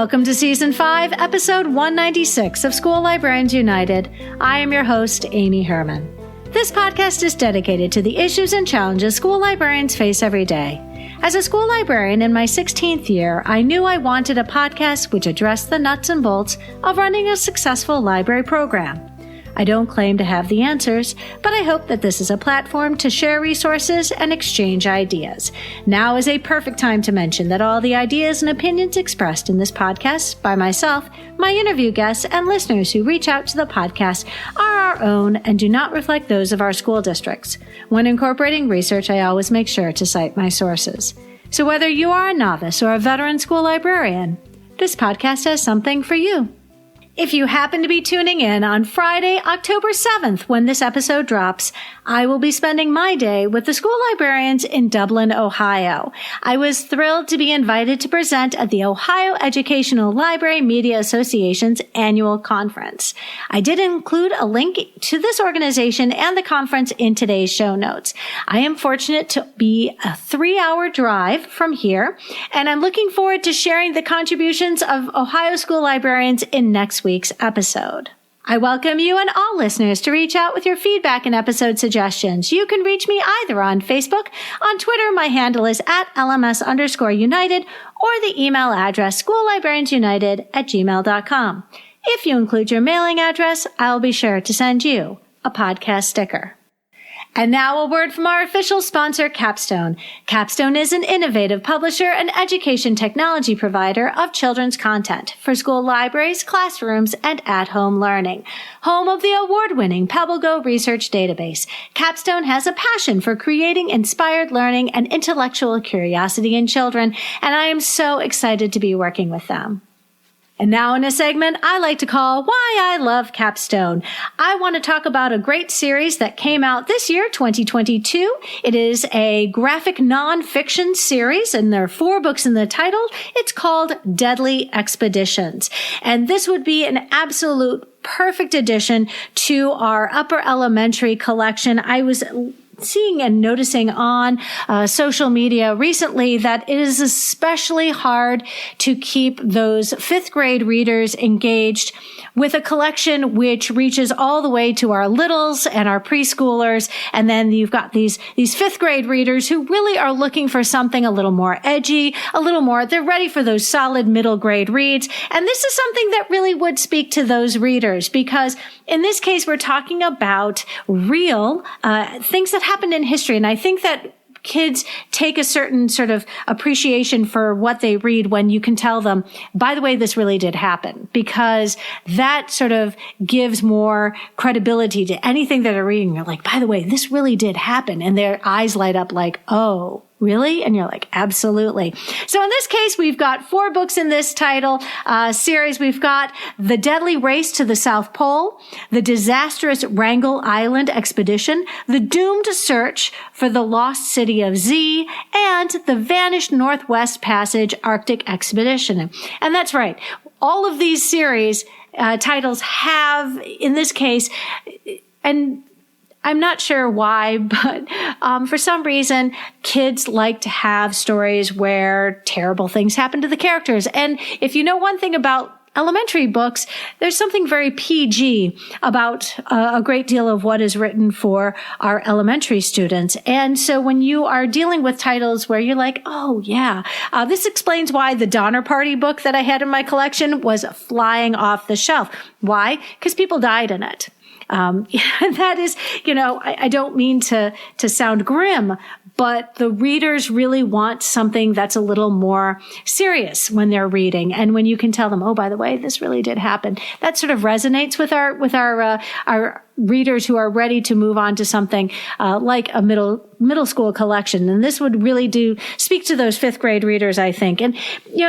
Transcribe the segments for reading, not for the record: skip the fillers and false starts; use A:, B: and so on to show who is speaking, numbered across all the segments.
A: Welcome to Season 5, Episode 196 of School Librarians United. I am your host, Amy Herman. This podcast is dedicated to the issues and challenges school librarians face every day. As a school librarian in my 16th year, I knew I wanted a podcast which addressed the nuts and bolts of running a successful library program. I don't claim to have the answers, but I hope that this is a platform to share resources and exchange ideas. Now is a perfect time to mention that all the ideas and opinions expressed in this podcast by myself, my interview guests, and listeners who reach out to the podcast are our own and do not reflect those of our school districts. When incorporating research, I always make sure to cite my sources. So whether you are a novice or a veteran school librarian, this podcast has something for you. If you happen to be tuning in on Friday, October 7th, when this episode drops, I will be spending my day with the school librarians in Dublin, Ohio. I was thrilled to be invited to present at the Ohio Educational Library Media Association's annual conference. I did include a link to this organization and the conference in today's show notes. I am fortunate to be a 3-hour drive from here, and I'm looking forward to sharing the contributions of Ohio school librarians in next week's episode. I welcome you and all listeners to reach out with your feedback and episode suggestions. You can reach me either on Facebook, on Twitter, my handle is @LMS_United, or the email address schoollibrariansunited@gmail.com. If you include your mailing address, I'll be sure to send you a podcast sticker. And now a word from our official sponsor, Capstone. Capstone is an innovative publisher and education technology provider of children's content for school libraries, classrooms, and at-home learning. Home of the award-winning PebbleGo research database, Capstone has a passion for creating inspired learning and intellectual curiosity in children, and I am so excited to be working with them. And now in a segment I like to call Why I Love Capstone. I want to talk about a great series that came out this year, 2022. It is a graphic nonfiction series, and there are 4 books in the title. It's called Deadly Expeditions. And this would be an absolute perfect addition to our upper elementary collection. I was seeing and noticing on social media recently that it is especially hard to keep those 5th grade readers engaged with a collection which reaches all the way to our littles and our preschoolers. And then you've got these 5th grade readers who really are looking for something a little more edgy, a little more, they're ready for those solid middle grade reads. And this is something that really would speak to those readers, because in this case, we're talking about real things that happened in history. And I think that kids take a certain sort of appreciation for what they read when you can tell them, by the way, this really did happen, because that sort of gives more credibility to anything that they're reading. You're like, by the way, this really did happen. And their eyes light up like, oh, really? And you're like, absolutely. So in this case, we've got 4 books in this title series. We've got The Deadly Race to the South Pole, The Disastrous Wrangel Island Expedition, The Doomed Search for the Lost City of Z, and The Vanished Northwest Passage Arctic Expedition. And that's right. All of these series titles have, in this case, and I'm not sure why, but for some reason, kids like to have stories where terrible things happen to the characters. And if you know one thing about elementary books, there's something very PG about a great deal of what is written for our elementary students. And so when you are dealing with titles where you're like, oh yeah, this explains why the Donner Party book that I had in my collection was flying off the shelf. Why? Because people died in it. That is, I don't mean to sound grim, but the readers really want something that's a little more serious when they're reading. And when you can tell them, oh, by the way, this really did happen, that sort of resonates with our readers who are ready to move on to something like a middle school collection. And this would really speak to those 5th grade readers, I think. And,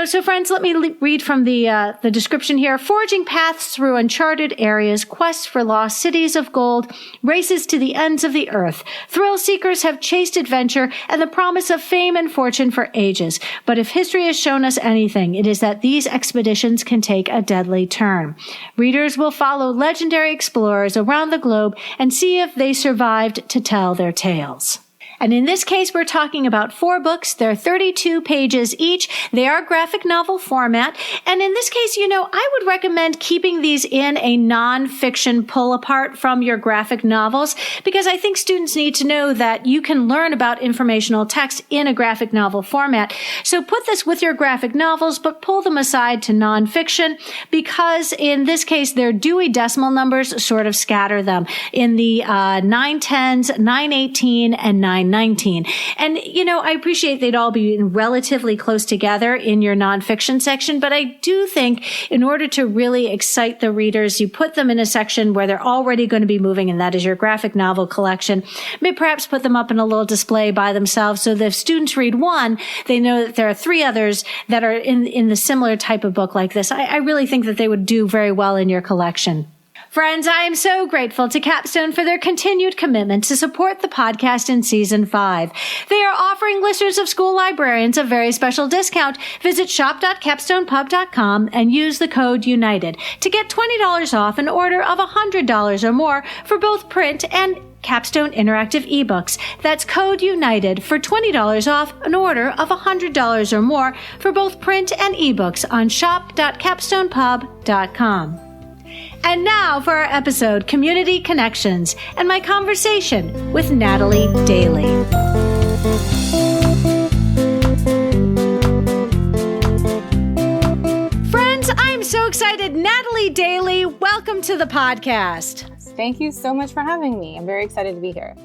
A: so friends, let me read from the description here. Forging paths through uncharted areas, quests for lost cities of gold, races to the ends of the earth. Thrill seekers have chased adventure and the promise of fame and fortune for ages. But if history has shown us anything, it is that these expeditions can take a deadly turn. Readers will follow legendary explorers around the globe and see if they survived to tell their tales. And in this case, we're talking about 4 books. They're 32 pages each. They are graphic novel format. And in this case, I would recommend keeping these in a nonfiction pull apart from your graphic novels, because I think students need to know that you can learn about informational text in a graphic novel format. So put this with your graphic novels, but pull them aside to nonfiction, because in this case, their Dewey Decimal numbers sort of scatter them in the 910s, 918, and 919. And, I appreciate they'd all be relatively close together in your nonfiction section, but I do think in order to really excite the readers, you put them in a section where they're already going to be moving, and that is your graphic novel collection. Maybe perhaps put them up in a little display by themselves so that if students read one, they know that there are 3 others that are in the similar type of book like this. I really think that they would do very well in your collection. Friends, I am so grateful to Capstone for their continued commitment to support the podcast in Season 5. They are offering listeners of school librarians a very special discount. Visit shop.capstonepub.com and use the code UNITED to get $20 off an order of $100 or more for both print and Capstone Interactive ebooks. That's code UNITED for $20 off an order of $100 or more for both print and ebooks on shop.capstonepub.com. And now for our episode, Community Connections, and my conversation with Natalie Daily. Friends, I'm so excited. Natalie Daily, welcome to the podcast.
B: Thank you so much for having me. I'm very excited to be here.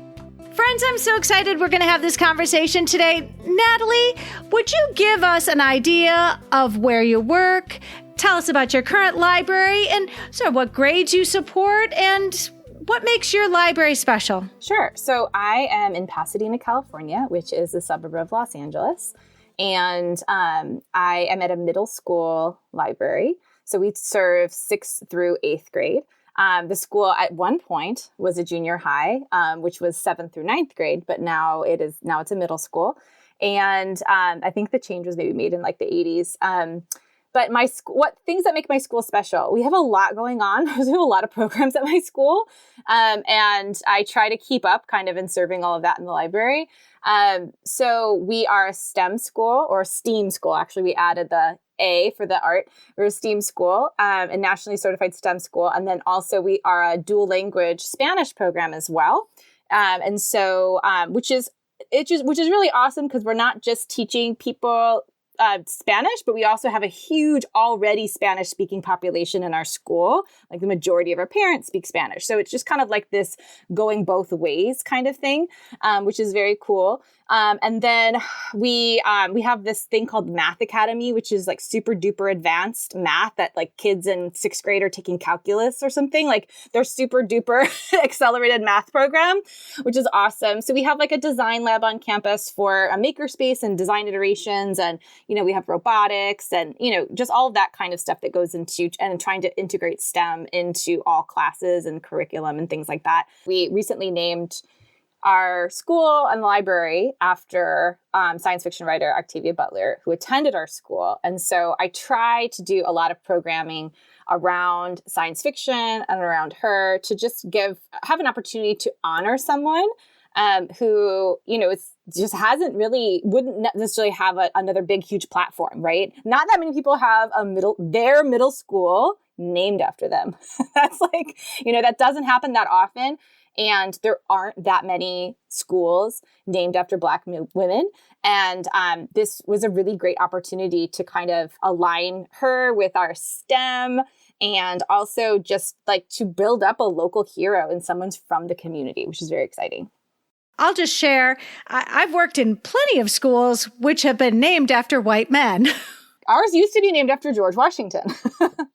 A: Friends, I'm so excited we're going to have this conversation today. Natalie, would you give us an idea of where you work? Tell us about your current library and what grades you support and what makes your library special.
B: Sure. So I am in Pasadena, California, which is a suburb of Los Angeles. And I am at a middle school library. So we serve 6th through 8th grade. The school at one point was a junior high, which was 7th through 9th grade, but now it's a middle school. And I think the change was maybe made in like the 80s. But my what things that make my school special? We have a lot going on. We have a lot of programs at my school. And I try to keep up kind of in serving all of that in the library. So we are a STEM school, or STEAM school. Actually, we added the A for the art. We're a STEAM school, a nationally certified STEM school. And then also we are a dual language Spanish program as well. And so, which is really awesome, because we're not just teaching people Spanish, but we also have a huge already Spanish speaking population in our school. Like the majority of our parents speak Spanish. So it's just kind of like this going both ways kind of thing, which is very cool. And then we have this thing called Math Academy, which is like super duper advanced math that like kids in 6th grade are taking calculus or something. Like they're super duper accelerated math program, which is awesome. So we have like a design lab on campus for a makerspace and design iterations. And, we have robotics and, just all of that kind of stuff that goes into and trying to integrate STEM into all classes and curriculum and things like that. We recently named our school and library after science fiction writer Octavia Butler, who attended our school. And so I try to do a lot of programming around science fiction and around her to just have an opportunity to honor someone who, wouldn't necessarily have another big, huge platform, right? Not that many people have their middle school named after them. That's like, that doesn't happen that often. And there aren't that many schools named after Black women. And this was a really great opportunity to kind of align her with our STEM and also just like to build up a local hero and someone's from the community, which is very exciting.
A: I'll just share, I've worked in plenty of schools which have been named after white men.
B: Ours used to be named after George Washington. And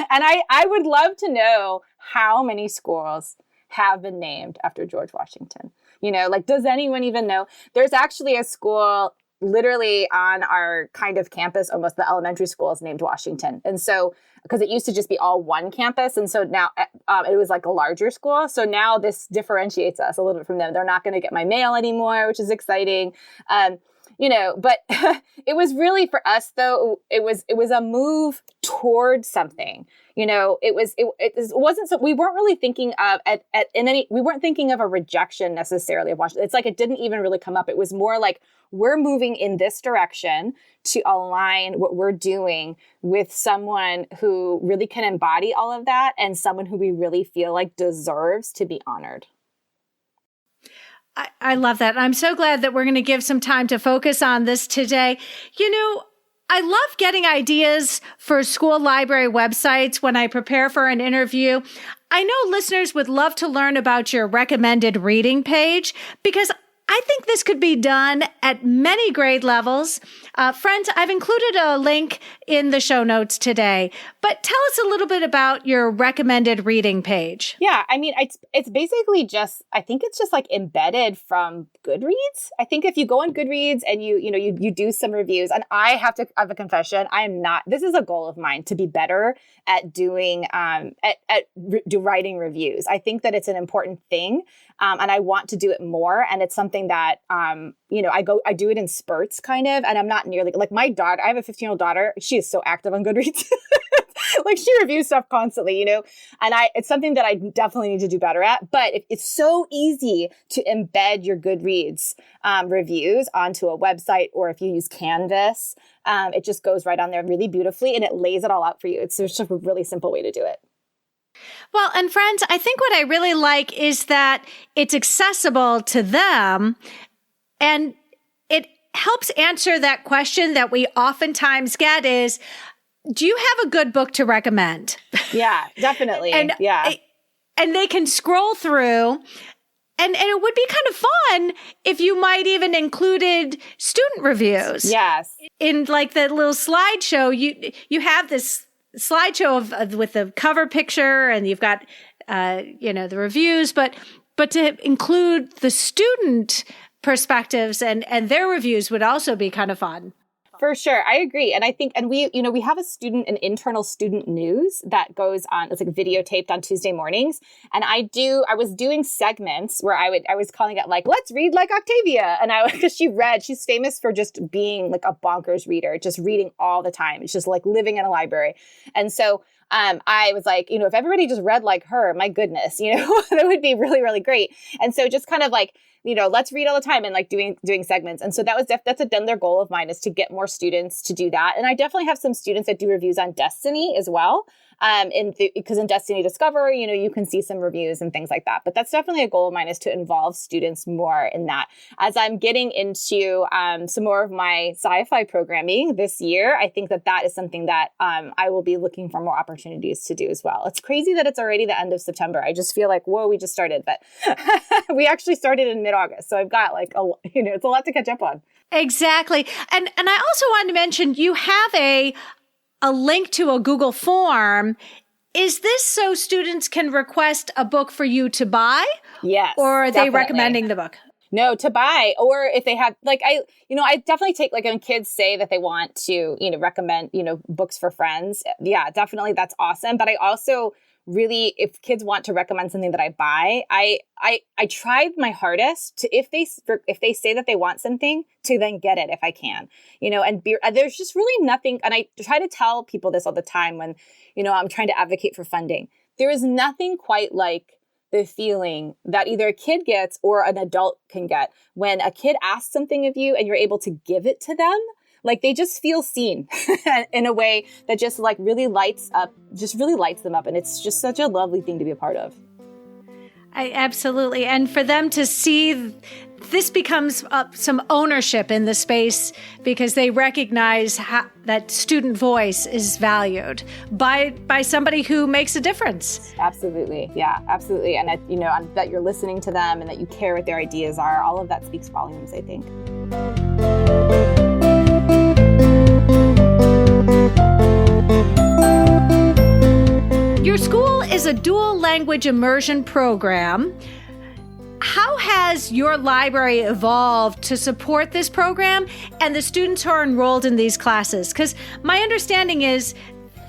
B: I would love to know how many schools have been named after George Washington. Does anyone even know? There's actually a school literally on our kind of campus, almost the elementary school is named Washington. And so, because it used to just be all one campus. And so now it was like a larger school. So now this differentiates us a little bit from them. They're not going to get my mail anymore, which is exciting. but it was really for us though, it was a move toward something. It wasn't so we weren't really thinking of we weren't thinking of a rejection necessarily of Washington. It's like it didn't even really come up. It was more like we're moving in this direction to align what we're doing with someone who really can embody all of that and someone who we really feel like deserves to be honored.
A: I love that. I'm so glad that we're going to give some time to focus on this today. I love getting ideas for school library websites when I prepare for an interview. I know listeners would love to learn about your recommended reading page because I think this could be done at many grade levels. Friends, I've included a link in the show notes today, but tell us a little bit about your recommended reading page.
B: Yeah, I mean, it's basically I think it's just like embedded from Goodreads. I think if you go on Goodreads and you do some reviews, and I have to have a confession, this is a goal of mine to be better at doing, writing reviews. I think that it's an important thing. And I want to do it more. And it's something that, I do it in spurts kind of, and I'm not nearly like my daughter. I have a 15-year-old daughter. She is so active on Goodreads. Like she reviews stuff constantly, and it's something that I definitely need to do better at, but it's so easy to embed your Goodreads reviews onto a website, or if you use Canvas, it just goes right on there really beautifully and it lays it all out for you. It's just a really simple way to do it.
A: Well, and friends, I think what I really like is that it's accessible to them and it helps answer that question that we oftentimes get is, do you have a good book to recommend?
B: Yeah, definitely.
A: And they can scroll through and it would be kind of fun if you might even included student reviews.
B: Yes.
A: In like the little slideshow, you have this slideshow with the cover picture and you've got, the reviews, but to include the student perspectives and their reviews would also be kind of fun.
B: For sure. I agree. And I think, and we have an internal student news that goes on, it's like videotaped on Tuesday mornings. And I was doing segments where I was calling it like, let's read like Octavia. And because she's famous for just being like a bonkers reader, just reading all the time. It's just like living in a library. And so I was like, if everybody just read like her, my goodness, that would be really, really great. And so just kind of like, let's read all the time and like doing segments. And so that's another goal of mine is to get more students to do that. And I definitely have some students that do reviews on Destiny as well. Because in Destiny Discover, you can see some reviews and things like that. But that's definitely a goal of mine is to involve students more in that. As I'm getting into some more of my sci-fi programming this year, I think that is something that I will be looking for more opportunities to do as well. It's crazy that it's already the end of September. I just feel like, whoa, we just started. But we actually started in mid-August. So I've got like, it's a lot to catch up on.
A: Exactly. And I also wanted to mention you have a link to a Google form. Is this so students can request a book for you to buy?
B: Yes.
A: Or are
B: definitely.
A: they recommending the book?
B: No, to buy. Or if they have, like, I definitely take, like, when kids say that they want to, recommend, books for friends. Yeah, definitely. That's awesome. But I also really, if kids want to recommend something that I buy, I tried my hardest to, if they say that they want something, to then get it if I can, and there's just really nothing. And I try to tell people this all the time when, I'm trying to advocate for funding. There is nothing quite like the feeling that either a kid gets or an adult can get when a kid asks something of you and you're able to give it to them. Like they just feel seen in a way that just like really lights them up. And it's just such a lovely thing to be a part of.
A: Absolutely. And for them to see this becomes some ownership in the space because they recognize that student voice is valued by somebody who makes a difference.
B: Absolutely. Yeah, absolutely. And that you're listening to them and that you care what their ideas are. All of that speaks volumes, I think.
A: Your school is a dual language immersion program. How has your library evolved to support this program and the students who are enrolled in these classes? Because my understanding is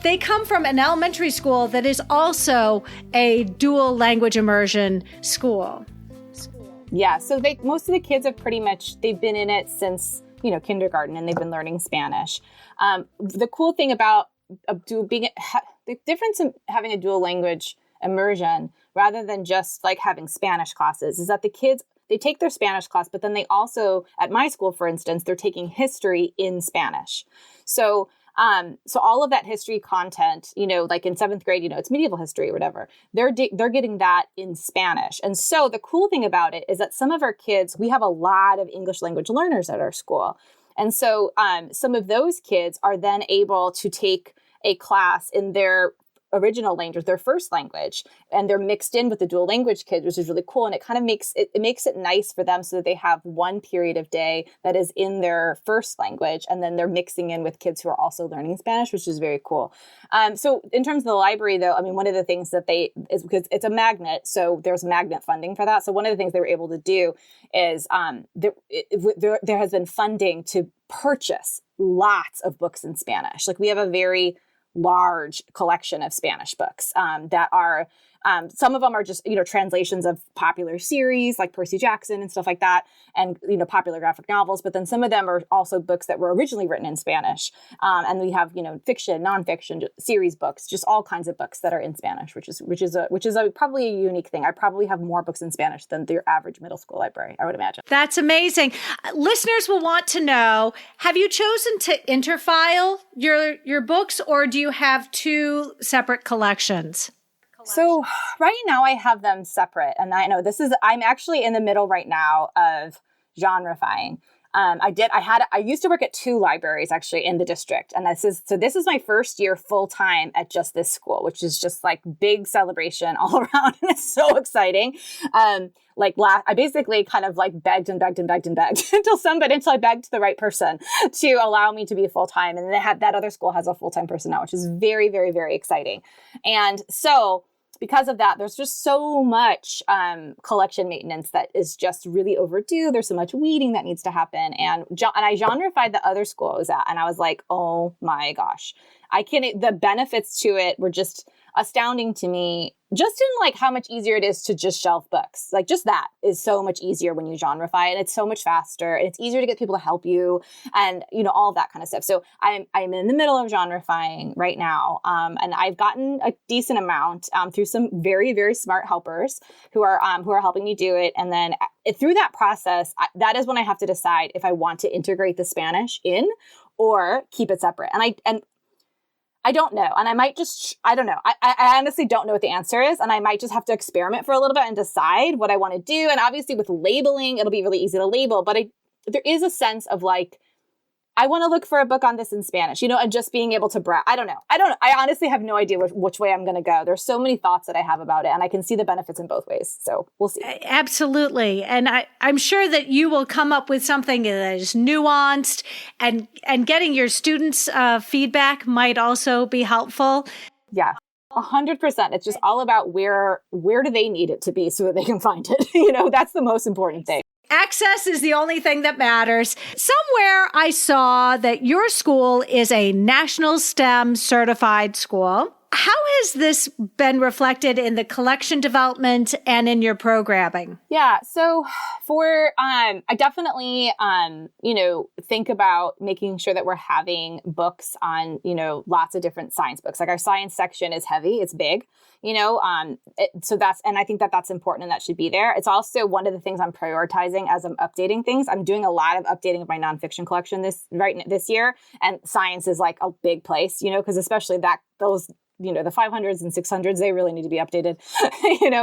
A: they come from an elementary school that is also a dual language immersion school.
B: Yeah, so most of the kids have they've been in it since kindergarten, and they've been learning Spanish. The cool thing about the difference in having a dual language immersion rather than just like having Spanish classes is that the kids, they take their Spanish class, but then they also, at my school, for instance, they're taking history in Spanish. So all of that history content, like in 7th grade, it's medieval history or whatever, they're getting that in Spanish. And so the cool thing about it is that some of our kids, we have a lot of English language learners at our school. And so some of those kids are then able to take a class in their original language, their first language, and they're mixed in with the dual language kids, which is really cool. And it kind of makes it nice for them so that they have one period of day that is in their first language, and then they're mixing in with kids who are also learning Spanish, which is very cool. So in terms of the library, though, I mean, one of the things that is because it's a magnet, so there's magnet funding for that. So one of the things they were able to do is there has been funding to purchase lots of books in Spanish. Like we have a very large collection of Spanish books that are, some of them are just, translations of popular series like Percy Jackson and stuff like that, and, popular graphic novels. But then some of them are also books that were originally written in Spanish. And we have, fiction, nonfiction, series books, just all kinds of books that are in Spanish, which is probably a unique thing. I probably have more books in Spanish than your average middle school library, I would imagine.
A: That's amazing. Listeners will want to know, have you chosen to interfile your books, or do you have two separate collections?
B: So right now I have them separate, and I know I'm actually in the middle right now of genrefying. I used to work at 2 libraries actually in the district. And this is my first year full time at just this school, which is just like big celebration all around. And it's so exciting. I basically kind of like begged and begged and begged and begged until I begged the right person to allow me to be full time. And that other school has a full time person now, which is very, very, very exciting. And so because of that, there's just so much collection maintenance that is just really overdue. There's so much weeding that needs to happen. And I genrefied the other school I was at, and I was like, oh my gosh, the benefits to it were just astounding to me, just in like how much easier it is to just shelf books. Like just that is so much easier when you genrefy, and it's so much faster, and it's easier to get people to help you, and all of that kind of stuff. So I'm in the middle of genrefying right now, and I've gotten a decent amount through some very, very smart helpers who are helping me do it. And then through that process, that is when I have to decide if I want to integrate the Spanish in or keep it separate. And I don't know. And I don't know. I honestly don't know what the answer is. And I might just have to experiment for a little bit and decide what I want to do. And obviously with labeling, it'll be really easy to label. But there is a sense of like, I want to look for a book on this in Spanish, and just being able to browse. I don't know. I honestly have no idea which way I'm going to go. There's so many thoughts that I have about it, and I can see the benefits in both ways. So we'll see.
A: Absolutely. And I'm sure that you will come up with something that is nuanced, and getting your students' feedback might also be helpful.
B: Yeah. 100%. It's just all about where do they need it to be so that they can find it. That's the most important thing.
A: Access is the only thing that matters. Somewhere I saw that your school is a National STEM certified school. How has this been reflected in the collection development and in your programming?
B: Yeah. So I definitely, think about making sure that we're having books on, lots of different science books. Like our science section is heavy. It's big, and I think that's important, and that should be there. It's also one of the things I'm prioritizing as I'm updating things. I'm doing a lot of updating of my nonfiction collection this year. And science is like a big place, because especially those the 500s and 600s, they really need to be updated,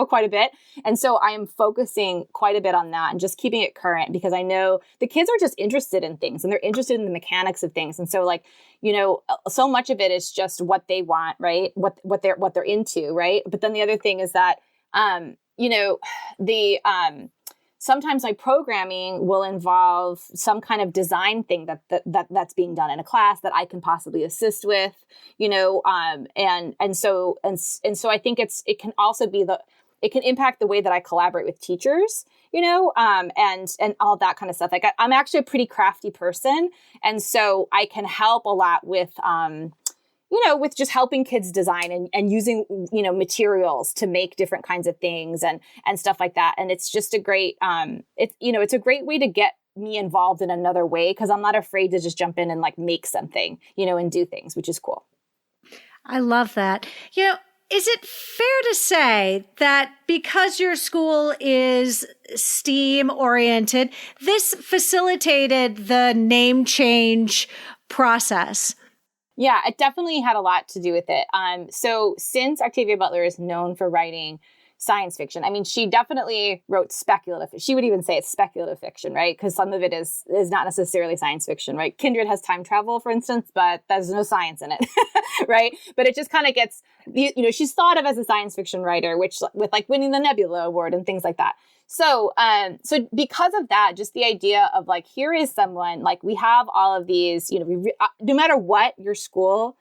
B: quite a bit. And so I am focusing quite a bit on that and just keeping it current, because I know the kids are just interested in things, and they're interested in the mechanics of things. And so so much of it is just what they want, right? What they're into, right? But then the other thing is that, sometimes my programming will involve some kind of design thing that's being done in a class that I can possibly assist with, and so I think it can also be it can impact the way that I collaborate with teachers, and all that kind of stuff. Like I'm actually a pretty crafty person, and so I can help a lot with with just helping kids design and using, materials to make different kinds of things and stuff like that. And it's just a great, it's a great way to get me involved in another way because I'm not afraid to just jump in and like make something, and do things, which is cool.
A: I love that. Is it fair to say that because your school is STEAM oriented, this facilitated the name change process?
B: Yeah, it definitely had a lot to do with it. So since Octavia Butler is known for writing science fiction, I mean, she definitely wrote speculative. She would even say it's speculative fiction, right? Because some of it is not necessarily science fiction, right? Kindred has time travel, for instance, but there's no science in it, right? But it just kind of gets, she's thought of as a science fiction writer, which with like winning the Nebula Award and things like that. So because of that, just the idea of like, here is someone, like we have all of these, no matter what your school's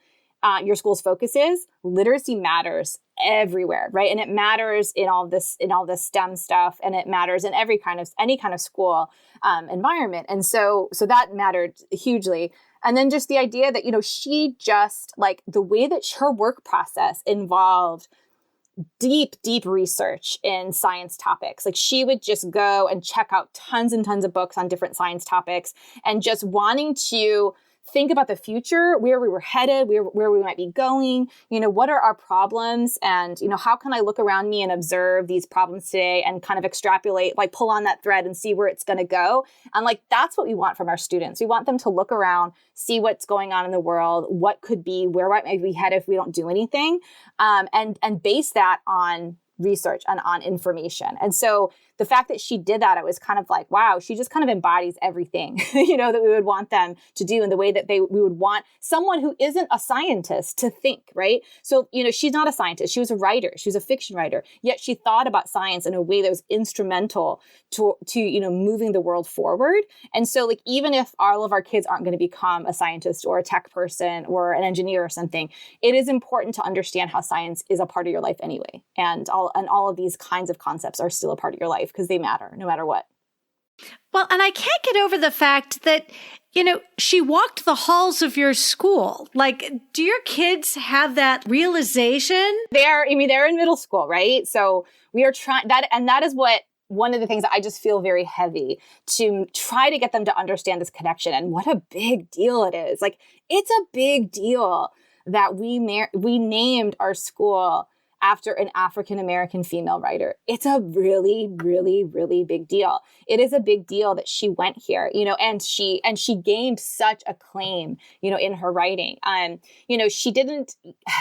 B: focus is, literacy matters everywhere, right? And it matters in all this STEM stuff, and it matters in any kind of school environment. And so that mattered hugely. And then just the idea that, she just like the way that her work process involved deep research in science topics. Like she would just go and check out tons and tons of books on different science topics and just wanting to think about the future, where we were headed, where we might be going, what are our problems, and, how can I look around me and observe these problems today and kind of extrapolate, like pull on that thread and see where it's going to go. And like, that's what we want from our students. We want them to look around, see what's going on in the world, what could be, where might we head if we don't do anything, and base that on research and on information. And so the fact that she did that, it was kind of like, wow, she just kind of embodies everything, that we would want them to do in the way that we would want someone who isn't a scientist to think, right? So, she's not a scientist. She was a writer. She was a fiction writer, yet she thought about science in a way that was instrumental to moving the world forward. And so like, even if all of our kids aren't going to become a scientist or a tech person or an engineer or something, it is important to understand how science is a part of your life anyway. And all of these kinds of concepts are still a part of your life because they matter no matter what.
A: Well, and I can't get over the fact that, she walked the halls of your school. Like, do your kids have that realization?
B: They're in middle school, right? So we are trying that. And that is one of the things that I just feel very heavy to try to get them to understand this connection and what a big deal it is. Like, it's a big deal that we named our school after an African-American female writer. It's a really, really, really big deal. It is a big deal that she went here, and she gained such acclaim, in her writing.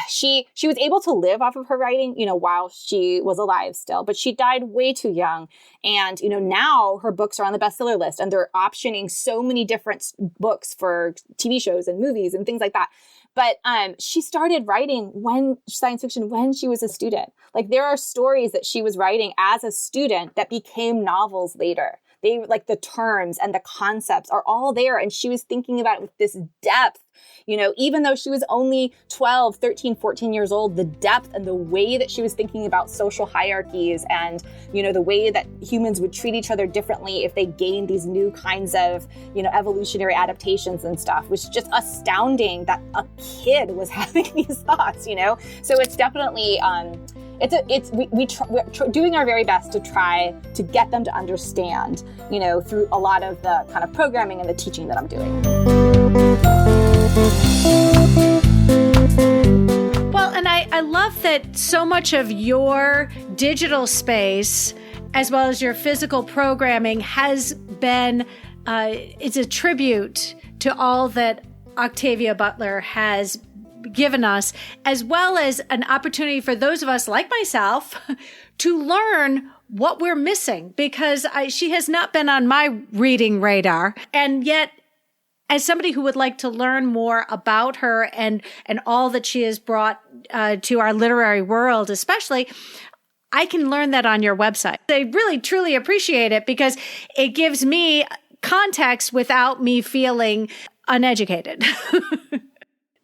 B: She was able to live off of her writing, while she was alive still, but she died way too young. And, now her books are on the bestseller list and they're optioning so many different books for TV shows and movies and things like that. But she started writing science fiction when she was a student. Like there are stories that she was writing as a student that became novels later. They like the terms and the concepts are all there. And she was thinking about it with this depth, even though she was only 12, 13, 14 years old, the depth and the way that she was thinking about social hierarchies and, the way that humans would treat each other differently if they gained these new kinds of, evolutionary adaptations and stuff was just astounding that a kid was having these thoughts, So it's definitely, we're doing our very best to try to get them to understand, through a lot of the kind of programming and the teaching that I'm doing.
A: Well, and I love that so much of your digital space, as well as your physical programming, has been, it's a tribute to all that Octavia Butler has given us, as well as an opportunity for those of us like myself to learn what we're missing, because she has not been on my reading radar. And yet, as somebody who would like to learn more about her and all that she has brought to our literary world, especially, I can learn that on your website. I really, truly appreciate it because it gives me context without me feeling uneducated.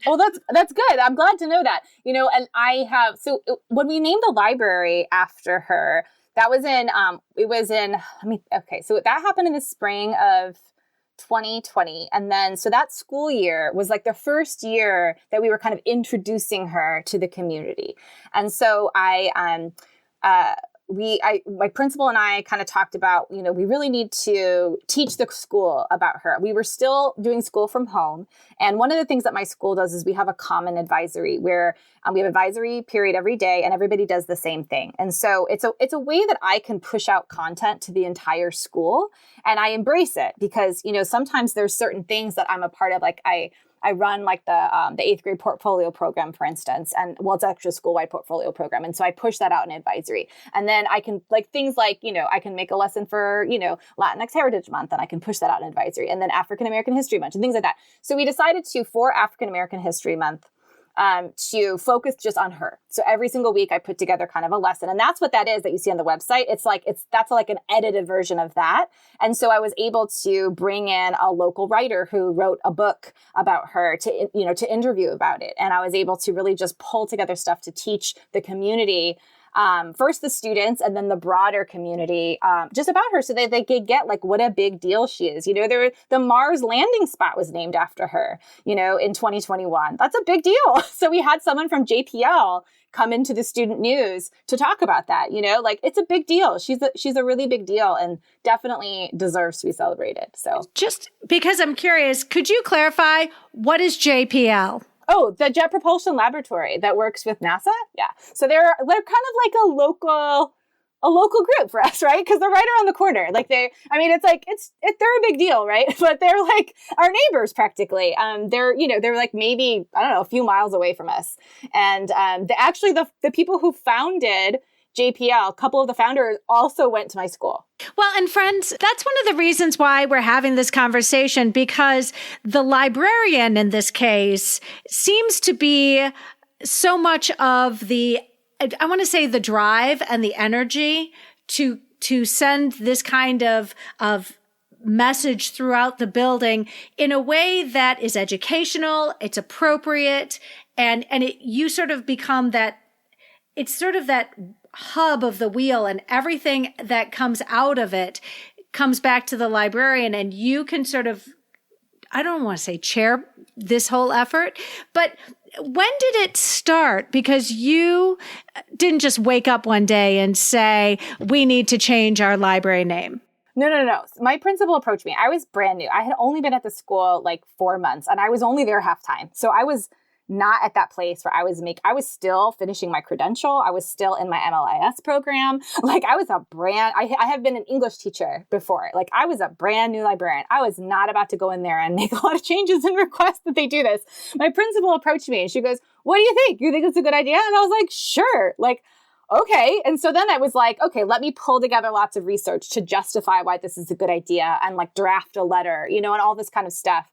B: Oh, that's good. I'm glad to know that. And I have, so when we named the library after her, that was so that happened in the spring of 2020. And then, so that school year was like the first year that we were kind of introducing her to the community. And so my principal and I kind of talked about, we really need to teach the school about her. We were still doing school from home. And one of the things that my school does is we have a common advisory where we have advisory period every day and everybody does the same thing. And so it's a way that I can push out content to the entire school. And I embrace it because, sometimes there's certain things that I'm a part of. Like I run like the eighth grade portfolio program, for instance, and it's actually a school-wide portfolio program. And so I push that out in advisory. And then I can things like, I can make a lesson for, Latinx Heritage Month and I can push that out in advisory, and then African American History Month and things like that. So we decided for African American History Month, to focus just on her. So every single week I put together kind of a lesson, and that's what that is that you see on the website. That's like an edited version of that. And so I was able to bring in a local writer who wrote a book about her to interview about it. And I was able to really just pull together stuff to teach the community, first the students and then the broader community, just about her so that they could get like what a big deal she is. The Mars landing spot was named after her, in 2021. That's a big deal. So we had someone from JPL come into the student news to talk about that, it's a big deal. She's a really big deal and definitely deserves to be celebrated. So
A: just because I'm curious, could you clarify what is JPL?
B: Oh, the Jet Propulsion Laboratory that works with NASA. Yeah. So they're kind of like a local group for us, right? Because they're right around the corner. They're a big deal, right? But they're like our neighbors practically. They're like maybe, I don't know, a few miles away from us. And the people who founded JPL, a couple of the founders also went to my school.
A: Well, and friends, that's one of the reasons why we're having this conversation, because the librarian in this case seems to be so much of the drive and the energy to send this kind of message throughout the building in a way that is educational, it's appropriate, and you sort of become that, it's sort of that hub of the wheel, and everything that comes out of it comes back to the librarian, and you can sort of, I don't want to say chair this whole effort, but when did it start? Because you didn't just wake up one day and say, we need to change our library name.
B: No. My principal approached me. I was brand new. I had only been at the school like 4 months and I was only there half time. So I was not at that place where I was still finishing my credential. I was still in my MLIS program. I have been an English teacher before. I was a brand new librarian. I was not about to go in there and make a lot of changes and request that they do this. My principal approached me and she goes, what do you think? You think it's a good idea? And I was like, sure. Okay. And so then I was like, okay, let me pull together lots of research to justify why this is a good idea and draft a letter, and all this kind of stuff,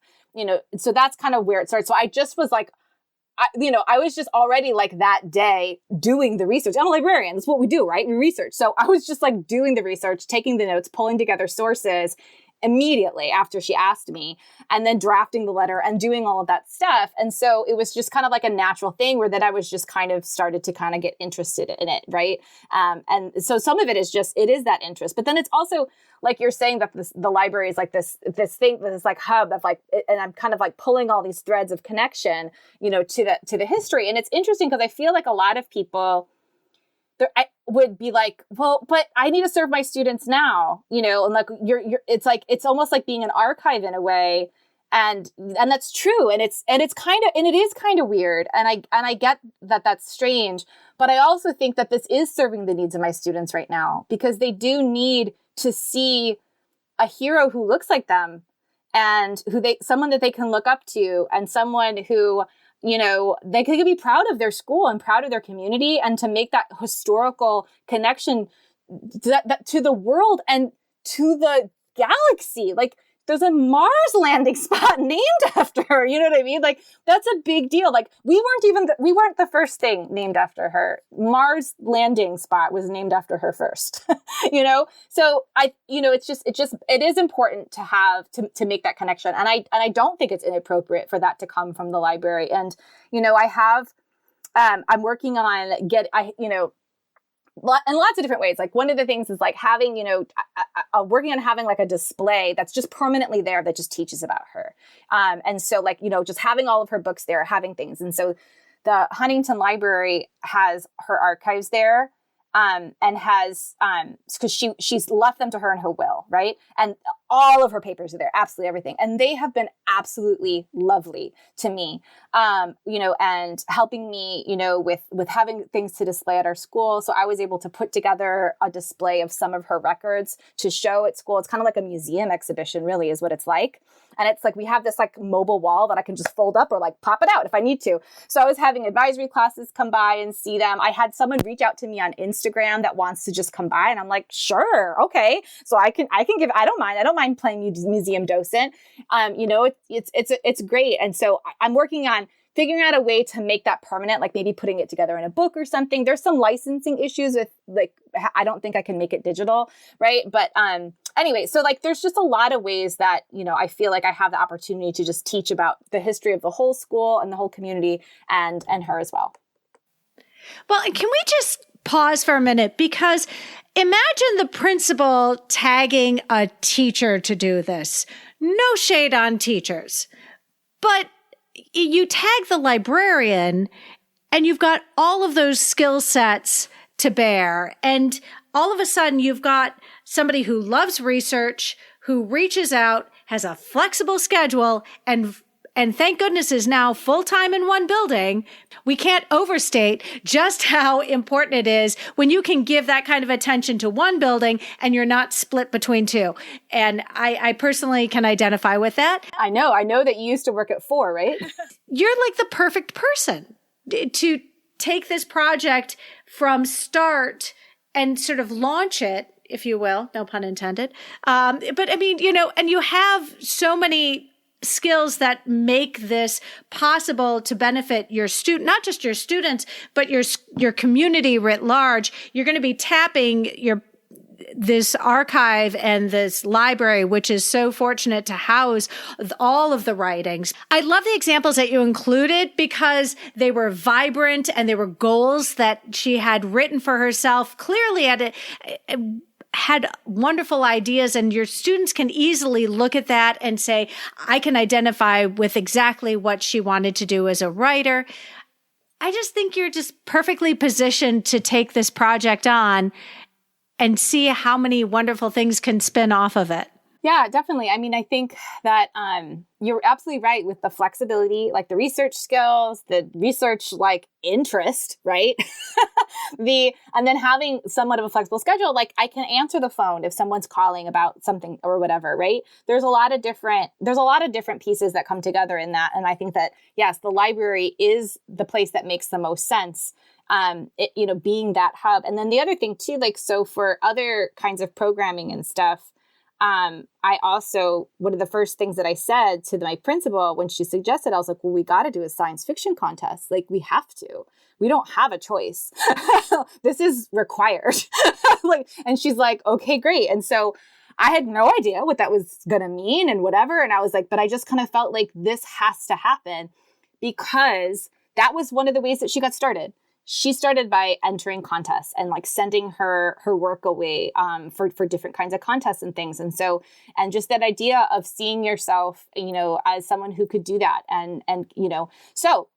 B: so that's kind of where it started. So I just was I was just already that day doing the research. I'm a librarian. That's what we do, right? We research. So I was just doing the research, taking the notes, pulling together sources immediately after she asked me, and then drafting the letter and doing all of that stuff. And so it was just kind of a natural thing where that I was just kind of started to kind of get interested in it. Right. And so some of it is it is that interest, but then it's also you're saying that the library is this thing, this hub of and I'm kind of pulling all these threads of connection, to the history. And it's interesting because I feel a lot of people I would be well, but I need to serve my students now, and it's almost like being an archive in a way. And that's true. And it is kind of weird. And I get that that's strange, but I also think that this is serving the needs of my students right now, because they do need to see a hero who looks like them and someone that they can look up to, and someone who, they can be proud of their school and proud of their community, and to make that historical connection to the world and to the galaxy. There's a Mars landing spot named after her. You know what I mean? That's a big deal. We weren't the first thing named after her. Mars landing spot was named after her first, So it is important to have, to make that connection. And I don't think it's inappropriate for that to come from the library. And, I'm working on in lots of different ways. One of the things is having, working on having a display that's just permanently there that just teaches about her. And so just having all of her books there, having things. And so the Huntington Library has her archives there. and has, because she's left them to her in her will, right? And all of her papers are there, absolutely everything. And they have been absolutely lovely to me, and helping me, with having things to display at our school. So I was able to put together a display of some of her records to show at school. It's kind of like a museum exhibition, really, is what it's like. And it's like, we have this like mobile wall that I can just fold up or like pop it out if I need to. So I was having advisory classes come by and see them. I had someone reach out to me on Instagram that wants to just come by, and I'm like, sure. Okay. So I don't mind playing museum docent. It's great. And so I'm working on figuring out a way to make that permanent, like maybe putting it together in a book or something. There's some licensing issues with I don't think I can make it digital. Right. But, anyway, so there's just a lot of ways that, I feel like I have the opportunity to just teach about the history of the whole school and the whole community and her as well.
A: Well, can we just pause for a minute? Because imagine the principal tagging a teacher to do this. No shade on teachers, but you tag the librarian and you've got all of those skill sets to bear. And all of a sudden you've got somebody who loves research, who reaches out, has a flexible schedule, and thank goodness is now full-time in one building. We can't overstate just how important it is when you can give that kind of attention to one building and you're not split between two. And I personally can identify with that.
B: I know that you used to work at 4, right?
A: You're like the perfect person to take this project from start and sort of launch it, if you will, no pun intended. But I mean, and you have so many skills that make this possible to benefit your not just your students, but your community writ large. You're going to be tapping this archive and this library, which is so fortunate to house all of the writings. I love the examples that you included because they were vibrant and they were goals that she had written for herself. Clearly had wonderful ideas, and your students can easily look at that and say, I can identify with exactly what she wanted to do as a writer. I just think you're just perfectly positioned to take this project on and see how many wonderful things can spin off of it.
B: Yeah, definitely. I mean, I think that you're absolutely right with the flexibility, like the research skills, the research interest, right? And then having somewhat of a flexible schedule, like I can answer the phone if someone's calling about something or whatever, right? There's a lot of different pieces that come together in that. And I think that, yes, the library is the place that makes the most sense. Being that hub. And then the other thing too, so for other kinds of programming and stuff, I also, one of the first things that I said to my principal when she suggested, I was like, well, we got to do a science fiction contest. We have to. We don't have a choice. This is required. And she's like, okay, great. And so I had no idea what that was going to mean and whatever. And I was like, but I just kind of felt like this has to happen because that was one of the ways that she got started. She started by entering contests and sending her work away for different kinds of contests and things. And so, and just that idea of seeing yourself, as someone who could do that. And so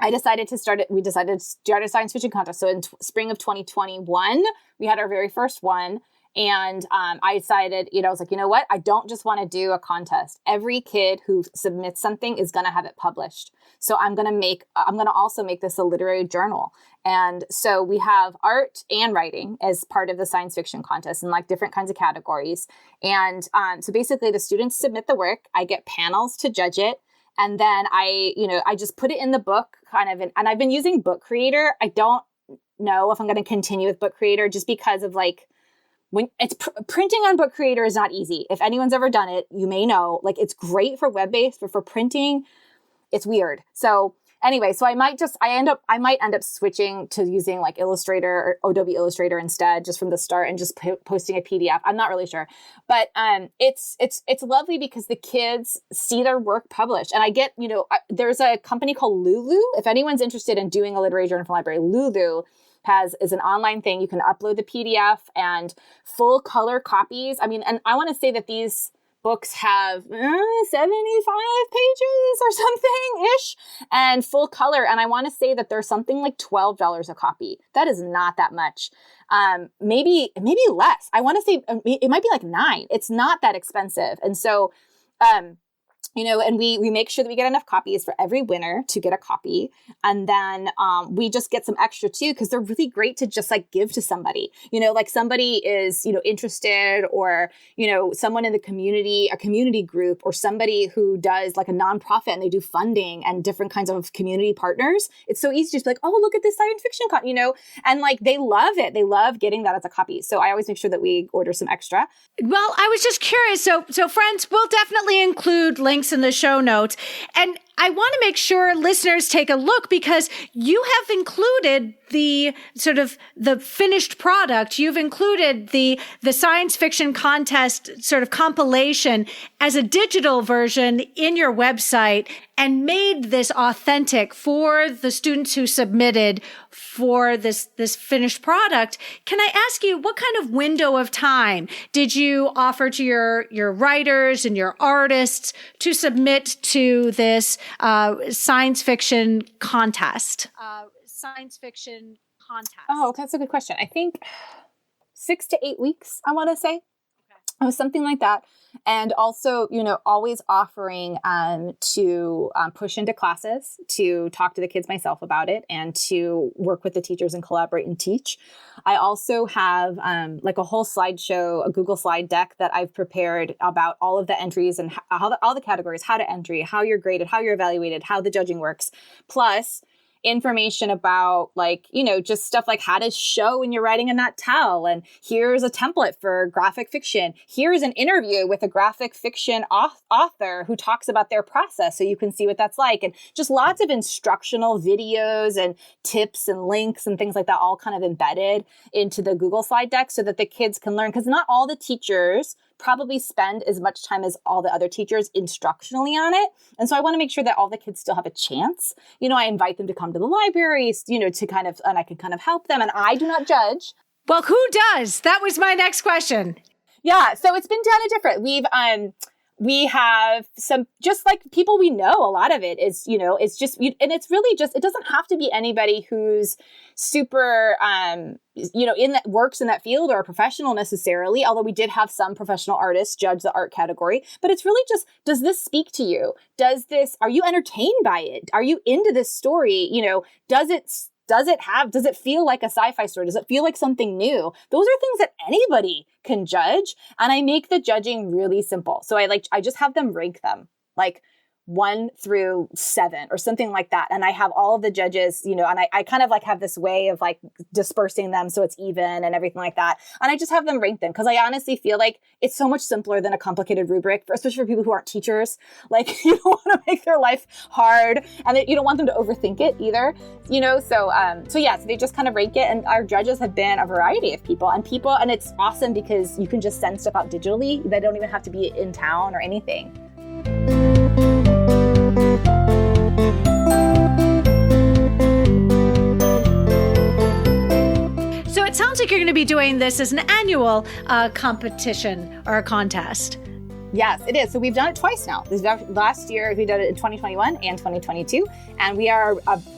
B: we decided to start a science fiction contest. So in spring of 2021, we had our very first one. And I decided, I was like, you know what? I don't just want to do a contest. Every kid who submits something is going to have it published. So I'm going to also make this a literary journal. And so we have art and writing as part of the science fiction contest in different kinds of categories. And so basically the students submit the work. I get panels to judge it. And then I just put it in the book and I've been using Book Creator. I don't know if I'm going to continue with Book Creator just because of when it's printing on Book Creator is not easy. If anyone's ever done it, you may know, it's great for web-based, but for printing, it's weird. So anyway, so I might end up switching to using Illustrator or Adobe Illustrator instead, just from the start and just posting a PDF. I'm not really sure, but it's lovely because the kids see their work published, and I get there's a company called Lulu. If anyone's interested in doing a literary journal from library, Lulu is an online thing. You can upload the PDF and full color copies. I mean, and I want to say that these books have 75 pages or something-ish and full color. And I want to say that they're something like $12 a copy. That is not that much. Maybe less. I want to say it might be like $9. It's not that expensive. And so, and we make sure that we get enough copies for every winner to get a copy. And then we just get some extra too, because they're really great to just like give to somebody, like somebody is, interested, or, someone in the community, a community group, or somebody who does like a nonprofit and they do funding and different kinds of community partners. It's so easy to be like, oh, look at this science fiction, and like they love it. They love getting that as a copy. So I always make sure that we order some extra.
A: Well, I was just curious. So friends, we'll definitely include links in the show notes. And I want to make sure listeners take a look, because you have included the sort of the finished product. You've included the science fiction contest sort of compilation as a digital version in your website, and made this authentic for the students who submitted for this finished product. Can I ask you, what kind of window of time did you offer to your writers and your artists to submit to this science fiction contest?
B: Oh, that's a good question. I think 6 to 8 weeks, I want to say. It was something like that. And also, always offering to push into classes, to talk to the kids myself about it, and to work with the teachers and collaborate and teach. I also have like a whole slideshow, a Google slide deck that I've prepared about all of the entries and all the categories, how to entry, how you're graded, how you're evaluated, how the judging works, plus information about just stuff like how to show when you're writing and not tell. And here's a template for graphic fiction. Here's an interview with a graphic fiction author who talks about their process, so you can see what that's like. And just lots of instructional videos and tips and links and things like that, all kind of embedded into the Google slide deck so that the kids can learn, because not all the teachers probably spend as much time as all the other teachers instructionally on it. And so I want to make sure that all the kids still have a chance. I invite them to come to the library, to kind of, and I can kind of help them. And I do not judge.
A: Well, who does? That was my next question.
B: Yeah. So it's been kind of different. We have some, just like people we know, a lot of it is, it's just, and it's really just, it doesn't have to be anybody who's super, in that works in that field or a professional necessarily, although we did have some professional artists judge the art category. But it's really just, does this speak to you? Are you entertained by it? Are you into this story? Does it feel like a sci-fi story? Does it feel like something new? Those are things that anybody can judge. And I make the judging really simple. So I just have them rank them like 1 through 7 or something like that. And I have all of the judges, and I kind of like have this way of like dispersing them so it's even and everything like that. And I just have them rank them, because I honestly feel like it's so much simpler than a complicated rubric, especially for people who aren't teachers. Like, you don't want to make their life hard, and you don't want them to overthink it either, So they just kind of rank it. And our judges have been a variety of people, and it's awesome because you can just send stuff out digitally. They don't even have to be in town or anything.
A: So it sounds like you're going to be doing this as an annual competition or a contest.
B: Yes, it is. So we've done it twice now. Last year, we did it in 2021 and 2022. And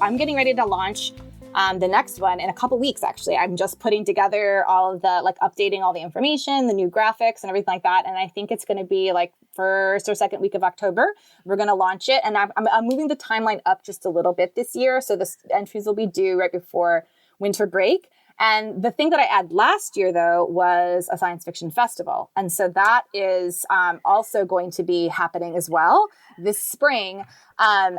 B: I'm getting ready to launch the next one in a couple weeks, actually. I'm just putting together all of the, updating all the information, the new graphics and everything like that. And I think it's going to be first or second week of October. We're going to launch it. And I'm moving the timeline up just a little bit this year. So the entries will be due right before winter break. And the thing that I added last year, though, was a science fiction festival. And so that is also going to be happening as well this spring. And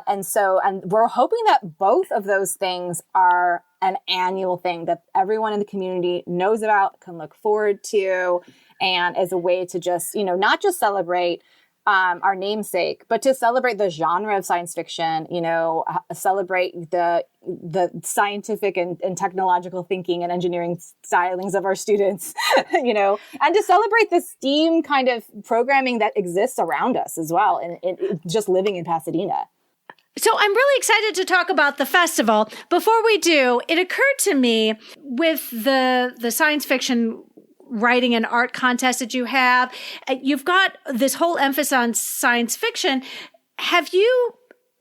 B: we're hoping that both of those things are an annual thing that everyone in the community knows about, can look forward to, and as a way to just, not just celebrate our namesake, but to celebrate the genre of science fiction, celebrate the scientific and technological thinking and engineering stylings of our students, and to celebrate the STEAM kind of programming that exists around us as well, and just living in Pasadena.
A: So I'm really excited to talk about the festival. Before we do, it occurred to me with the science fiction writing and art contest that you have. You've got this whole emphasis on science fiction. Have you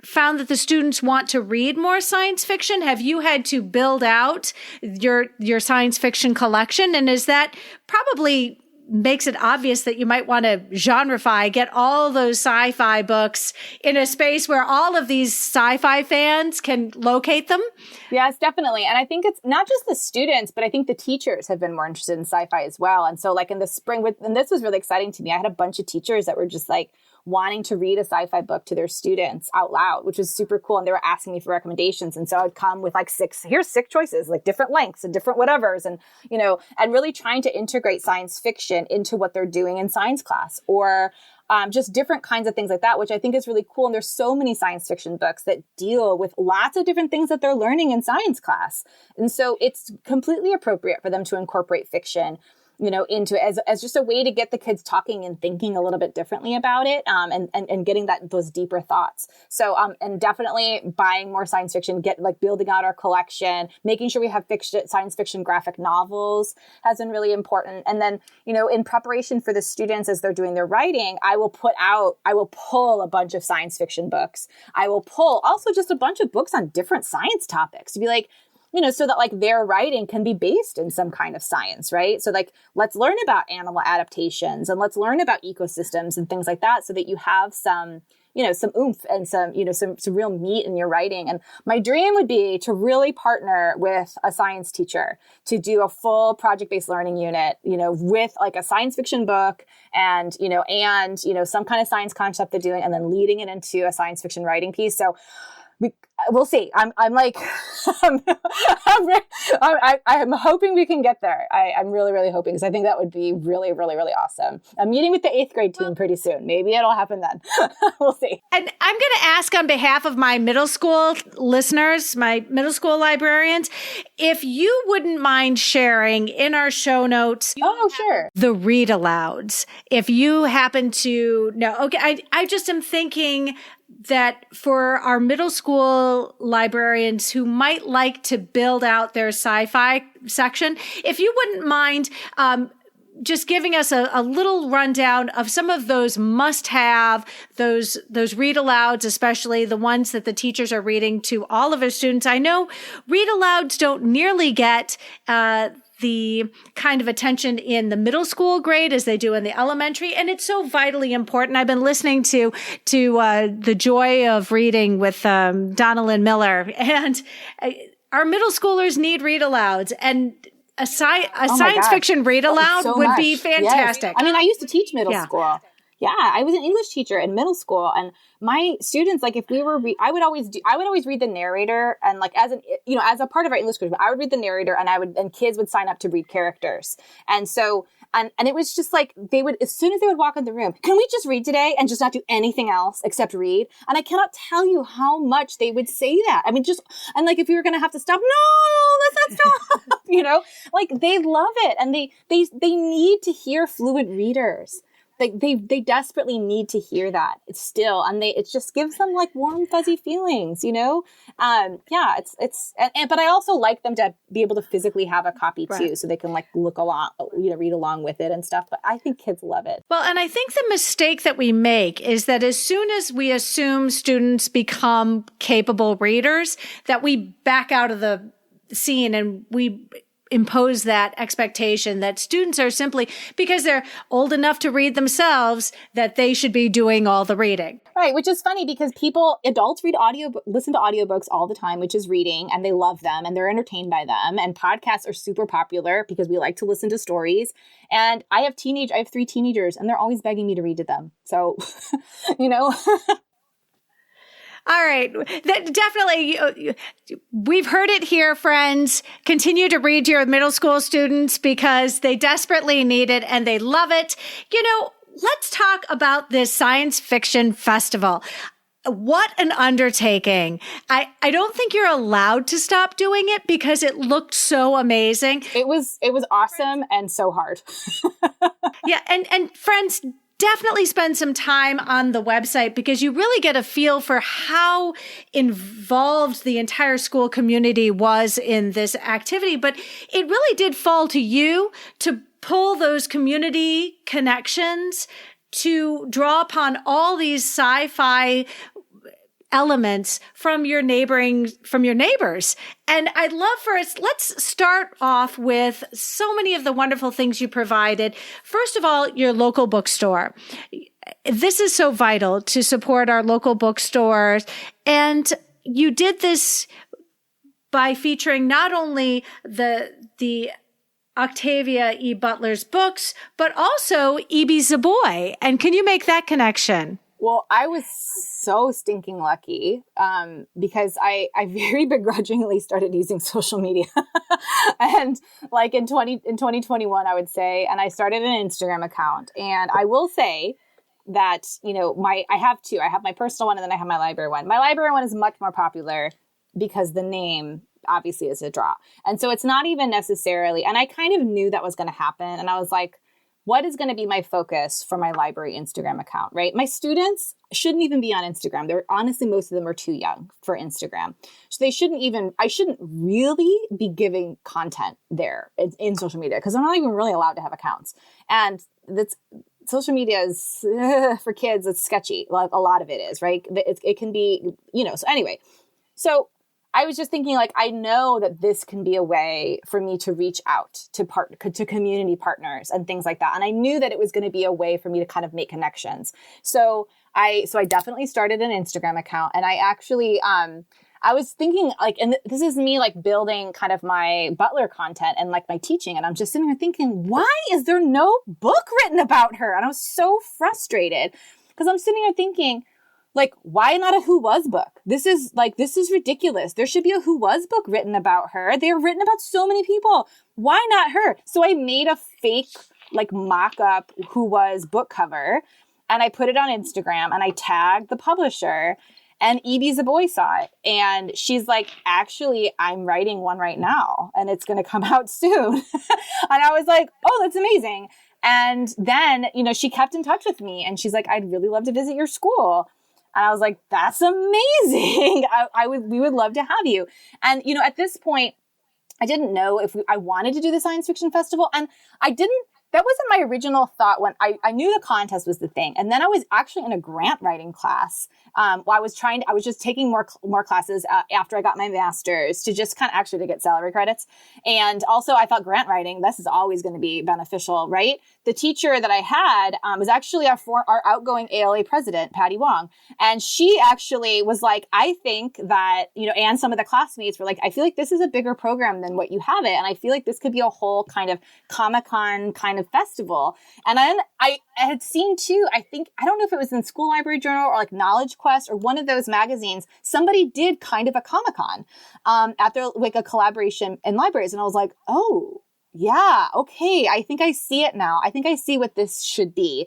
A: found that the students want to read more science fiction? Have you had to build out your science fiction collection? And is that probably makes it obvious that you might want to genreify, get all those sci-fi books in a space where all of these sci-fi fans can locate them?
B: Yes, definitely. And I think it's not just the students, but I think the teachers have been more interested in sci-fi as well. And so like in the spring, and this was really exciting to me, I had a bunch of teachers that were just like wanting to read a sci-fi book to their students out loud, which was super cool. And they were asking me for recommendations. And so I'd come with like here's six choices, like different lengths and different whatevers. And, and really trying to integrate science fiction into what they're doing in science class, or just different kinds of things like that, which I think is really cool. And there's so many science fiction books that deal with lots of different things that they're learning in science class. And so it's completely appropriate for them to incorporate fiction into it as just a way to get the kids talking and thinking a little bit differently about it, and getting those deeper thoughts. So, and definitely buying more science fiction, building out our collection, making sure we have science fiction graphic novels has been really important. And then, in preparation for the students as they're doing their writing, I will pull a bunch of science fiction books. I will pull also just a bunch of books on different science topics to be like, so that like their writing can be based in some kind of science, right? So like, let's learn about animal adaptations and let's learn about ecosystems and things like that so that you have some oomph and some real meat in your writing. And my dream would be to really partner with a science teacher to do a full project-based learning unit, with like a science fiction book and some kind of science concept they're doing and then leading it into a science fiction writing piece. So we'll see. I'm hoping we can get there. I'm really, really hoping, because I think that would be really, really, really awesome. I'm meeting with the 8th grade team pretty soon. Maybe it'll happen then. We'll see.
A: And I'm going to ask on behalf of my middle school listeners, my middle school librarians, if you wouldn't mind sharing in our show notes.
B: Oh, sure.
A: The read alouds. If you happen to know, okay, I just am thinking that for our middle school librarians who might like to build out their sci-fi section, if you wouldn't mind just giving us a little rundown of some of those must-have, those read alouds, especially the ones that the teachers are reading to all of their students. I know read alouds don't nearly get the kind of attention in the middle school grade as they do in the elementary. And it's so vitally important. I've been listening to The Joy of Reading with Donalyn Miller, and our middle schoolers need read alouds, and a science fiction read aloud would be fantastic.
B: Yes. I mean, I used to teach middle school. Yeah, I was an English teacher in middle school, and my students, like if we were, I would always read the narrator, and like as a part of our English curriculum, I would read the narrator, and kids would sign up to read characters, and so and it was just like they would, as soon as they would walk in the room, can we just read today and just not do anything else except read? And I cannot tell you how much they would say that. I mean, and like if we were going to have to stop, no, let's not stop. Like they love it, and they need to hear fluent readers. They desperately need to hear that. It's still, and it just gives them like warm, fuzzy feelings, but I also like them to be able to physically have a copy too, so they can like look along, read along with it and stuff. But I think kids love it.
A: Well, and I think the mistake that we make is that as soon as we assume students become capable readers, that we back out of the scene and we impose that expectation that students are simply, because they're old enough to read themselves, that they should be doing all the reading.
B: Right, which is funny because adults listen to audiobooks all the time, which is reading, and they love them and they're entertained by them. And podcasts are super popular because we like to listen to stories. And I have 3 teenagers, and they're always begging me to read to them. So,
A: All right. Definitely. We've heard it here, friends. Continue to read your middle school students because they desperately need it and they love it. Let's talk about this science fiction festival. What an undertaking. I don't think you're allowed to stop doing it because it looked so amazing.
B: It was awesome and so hard.
A: Yeah. And friends, definitely spend some time on the website because you really get a feel for how involved the entire school community was in this activity. But it really did fall to you to pull those community connections to draw upon all these sci-fi elements from your neighbors. And I'd love for us, let's start off with so many of the wonderful things you provided. First of all, your local bookstore. This is so vital to support our local bookstores. And you did this by featuring not only the Octavia E. Butler's books, but also E.B. Zaboy. And can you make that connection?
B: Well, I was so stinking lucky because I very begrudgingly started using social media. And like in 2021, I would say, and I started an Instagram account. And I will say that, you know, I have two. I have my personal one and then I have my library one. My library one is much more popular because the name obviously is a draw. And so it's not even necessarily, and I kind of knew that was going to happen. And I was like, what is going to be my focus for my library Instagram account, right? My students shouldn't even be on Instagram. They're honestly, most of them are too young for Instagram. So I shouldn't really be giving content there in social media because I'm not even really allowed to have accounts. And social media is, for kids, it's sketchy. Like a lot of it is, right? It can be, you know, so anyway. So I was just thinking, like, I know that this can be a way for me to reach out to community partners and things like that. And I knew that it was going to be a way for me to kind of make connections. So I definitely started an Instagram account, and I actually, I was thinking, like, and this is me, like, building kind of my Butler content and like my teaching. And I'm just sitting there thinking, why is there no book written about her? And I was so frustrated because I'm sitting there thinking, like, why not a Who Was book? This is ridiculous. There should be a Who Was book written about her. They're written about so many people. Why not her? So I made a fake, like, mock-up Who Was book cover, and I put it on Instagram, and I tagged the publisher, and E.B. Zaboy saw it. And she's like, actually, I'm writing one right now, and it's going to come out soon. And I was like, oh, that's amazing. And then, you know, she kept in touch with me, and she's like, I'd really love to visit your school. And I was like, that's amazing. We would love to have you. And, you know, at this point, I didn't know if I wanted to do the science fiction festival. And that wasn't my original thought when I knew the contest was the thing. And then I was actually in a grant writing class. I was just taking more classes after I got my master's to just kind of actually to get salary credits. And also I thought grant writing, this is always going to be beneficial, right? The teacher that I had was actually our outgoing ALA president, Patty Wong. And she actually was like, I think that, you know, and some of the classmates were like, I feel like this is a bigger program than what you have it. And I feel like this could be a whole kind of Comic-Con kind of festival. And then I had seen too, I don't know if it was in School Library Journal or like Knowledge Quest or one of those magazines, somebody did kind of a Comic-Con at their, like, a collaboration in libraries. And I was like, oh, yeah, okay. I think I see it now. I think I see what this should be.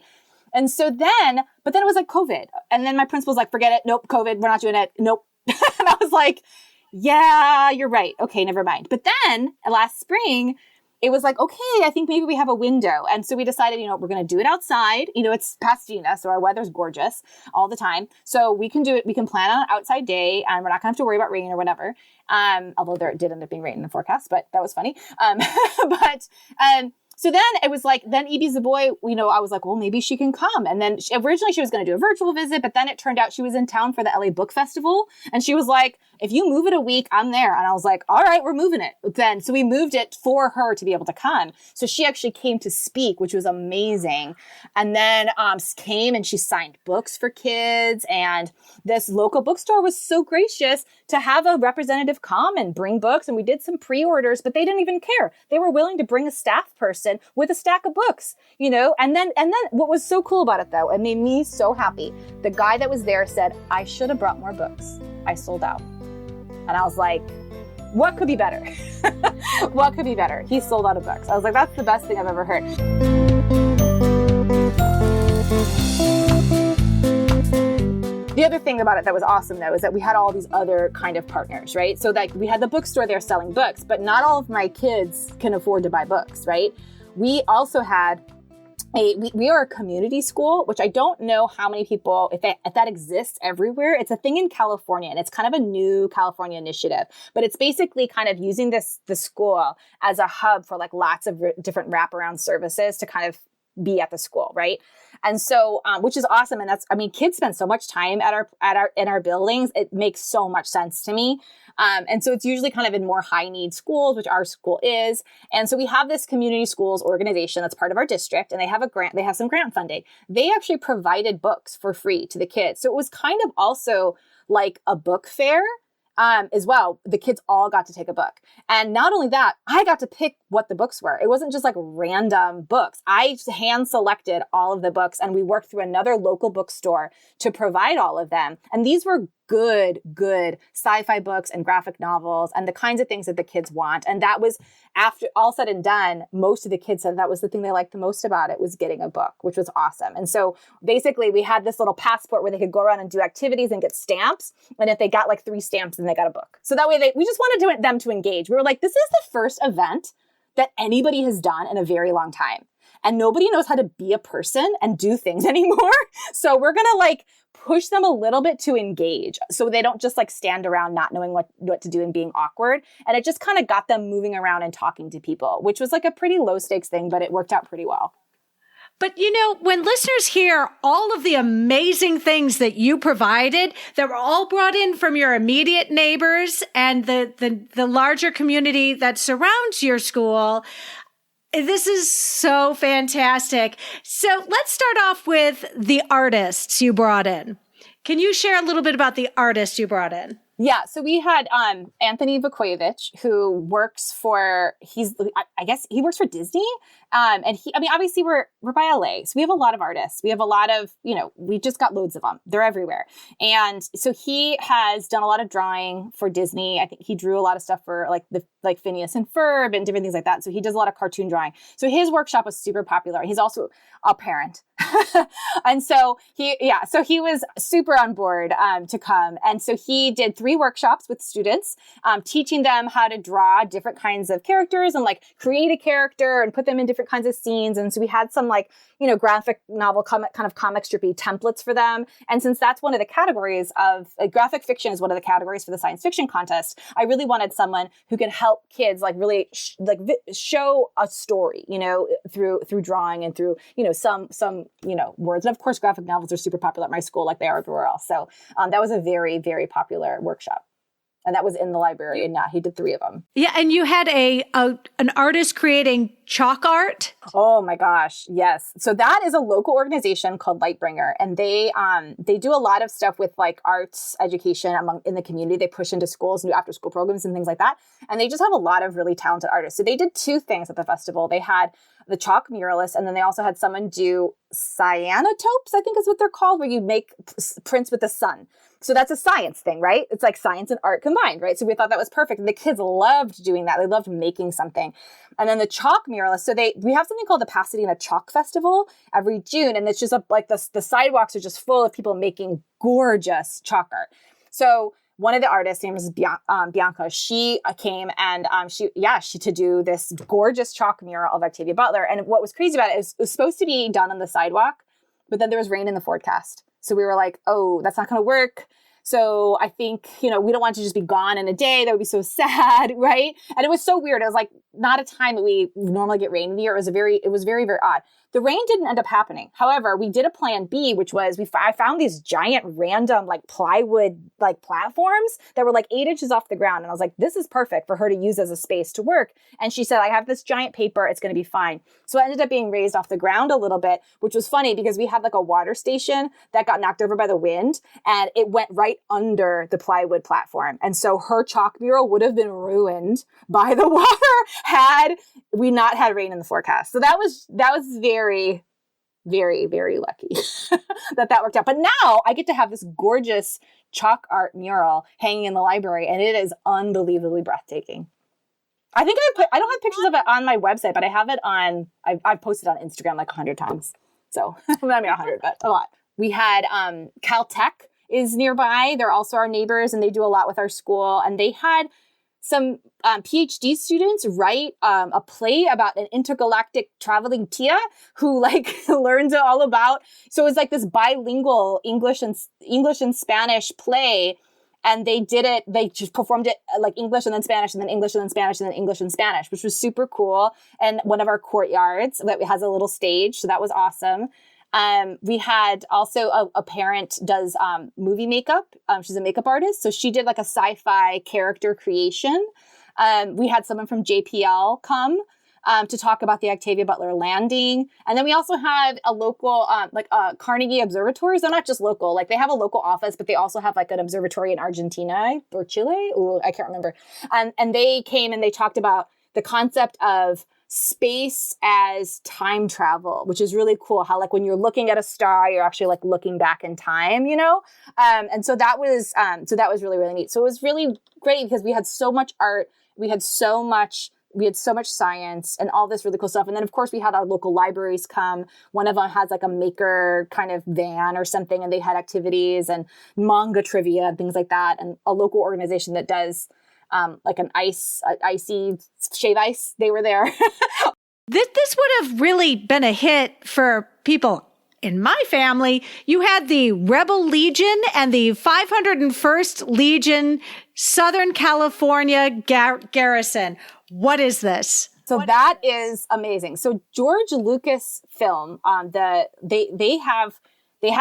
B: And so then it was like COVID. And then my principal was like, forget it. Nope. COVID. We're not doing it. Nope. And I was like, yeah, you're right. Okay. Never mind. But then last spring, it was like, okay, I think maybe we have a window. And so we decided, you know, we're going to do it outside. You know, it's Pasadena, so our weather's gorgeous all the time. So we can do it. We can plan on an outside day, and we're not going to have to worry about rain or whatever. Although there did end up being rain in the forecast, but that was funny. So then it was like, then E.B. Zaboy, you know, I was like, well, maybe she can come. And then originally she was going to do a virtual visit, but then it turned out she was in town for the LA Book Festival. And she was like, if you move it a week, I'm there. And I was like, all right, we're moving it then. So we moved it for her to be able to come. So she actually came to speak, which was amazing. And then came and she signed books for kids. And this local bookstore was so gracious to have a representative come and bring books. And we did some pre-orders, but they didn't even care. They were willing to bring a staff person with a stack of books, you know? And then what was so cool about it though, it made me so happy. The guy that was there said, I should have brought more books. I sold out. And I was like, what could be better? What could be better? He sold out of books. I was like, that's the best thing I've ever heard. The other thing about it that was awesome, though, is that we had all these other kind of partners, right? So like we had the bookstore there selling books, but not all of my kids can afford to buy books, right? We also had we are a community school, which I don't know how many people, if that exists everywhere. It's a thing in California, and it's kind of a new California initiative, but it's basically kind of using the school as a hub for like lots of different wraparound services to kind of be at the school, right? And so, which is awesome. And kids spend so much time in our buildings. It makes so much sense to me. And so it's usually kind of in more high need schools, which our school is. And so we have this community schools organization that's part of our district, and they have some grant funding. They actually provided books for free to the kids. So it was kind of also like a book fair. As well, the kids all got to take a book. And not only that, I got to pick what the books were. It wasn't just like random books. I hand selected all of the books, and we worked through another local bookstore to provide all of them. And these were good sci-fi books and graphic novels and the kinds of things that the kids want. And that was, after all said and done, most of the kids said that was the thing they liked the most about it, was getting a book, which was awesome. And so basically we had this little passport where they could go around and do activities and get stamps. And if they got like 3 stamps, then they got a book. So that way we just wanted them to engage. We were like, this is the first event that anybody has done in a very long time. And nobody knows how to be a person and do things anymore. So we're going to like push them a little bit to engage, so they don't just like stand around not knowing what to do and being awkward. And it just kind of got them moving around and talking to people, which was like a pretty low stakes thing, but it worked out pretty well.
A: But when listeners hear all of the amazing things that you provided that were all brought in from your immediate neighbors and the larger community that surrounds your school, this is so fantastic. So let's start off with the artists you brought in. Can you share a little bit about the artists you brought in?
B: Yeah, so we had Anthony Vukojevic, who works for, I guess he works for Disney. And obviously we're by LA, so we have a lot of artists. We have a lot of, we just got loads of them. They're everywhere. And so he has done a lot of drawing for Disney. I think he drew a lot of stuff for like Phineas and Ferb and different things like that. So he does a lot of cartoon drawing. So his workshop was super popular. He's also a parent. And so he was super on board to come. And so he did 3 workshops with students, teaching them how to draw different kinds of characters and like create a character and put them in different kinds of scenes. And so we had some graphic novel comic strippy templates for them. And since that's one of the categories of graphic fiction is one of the categories for the science fiction contest, I really wanted someone who can help kids really show a story, through drawing and through, some words. And of course, graphic novels are super popular at my school, like they are everywhere else. So that was a very, very popular workshop. And that was in the library, and he did 3 of them. Yeah,
A: and you had an artist creating chalk art?
B: Oh my gosh, yes. So that is a local organization called Lightbringer, and they do a lot of stuff with like arts education in the community. They push into schools and do after school programs and things like that. And they just have a lot of really talented artists. So they did 2 things at the festival. They had the chalk muralist, and then they also had someone do cyanotopes, I think is what they're called, where you make prints with the sun. So that's a science thing, right? It's like science and art combined, right? So we thought that was perfect. And the kids loved doing that. They loved making something. And then the chalk muralist. So we have something called the Pasadena Chalk Festival every June. And it's just the sidewalks are just full of people making gorgeous chalk art. So one of the artists, named is Bianca, she came and she to do this gorgeous chalk mural of Octavia Butler. And what was crazy about it was supposed to be done on the sidewalk, but then there was rain in the forecast. So we were like, oh, that's not going to work. So I think, we don't want to just be gone in a day. That would be so sad, right? And it was so weird. It was like not a time that we normally get rain in the year. It was very, very odd. The rain didn't end up happening. However, we did a plan B, which was I found these giant random plywood platforms that were 8 inches off the ground. And I was like, this is perfect for her to use as a space to work. And she said, I have this giant paper. It's going to be fine. So it ended up being raised off the ground a little bit, which was funny because we had a water station that got knocked over by the wind and it went right under the plywood platform. And so her chalk mural would have been ruined by the water had we not had rain in the forecast. So that was very, very, very lucky that worked out. But now I get to have this gorgeous chalk art mural hanging in the library, and it is unbelievably breathtaking. I think I don't have pictures of it on my website, but I have it I've posted on Instagram 100 times. So not 100, but a lot. We had Caltech is nearby. They're also our neighbors, and they do a lot with our school. And they had some PhD students write a play about an intergalactic traveling tia who like learns all about. So it's like this bilingual English and Spanish play. And they did it, they just performed it like English and then Spanish and then English and then Spanish and then English and Spanish, which was super cool. And one of our courtyards that has a little stage. So that was awesome. We had also a parent does movie makeup. She's a makeup artist. So she did like a sci-fi character creation. We had someone from JPL come to talk about the Octavia Butler landing. And then we also had a local, Carnegie observatories. They're not just local, like they have a local office, but they also have like an observatory in Argentina or Chile. Ooh, I can't remember. And they came and they talked about the concept of space as time travel, which is really cool. How like when you're looking at a star, you're actually like looking back in time, you know? And so that was really, really neat. So it was really great because we had so much art. We had so much science and all this really cool stuff. And then of course we had our local libraries come. One of them has like a maker kind of van or something. And they had activities and manga trivia and things like that. And a local organization that does like an icy shave ice. They were there.
A: This would have really been a hit for people in my family. You had the Rebel Legion and the 501st Legion Southern California Garrison. What is this?
B: So that is amazing. So George Lucas film, they have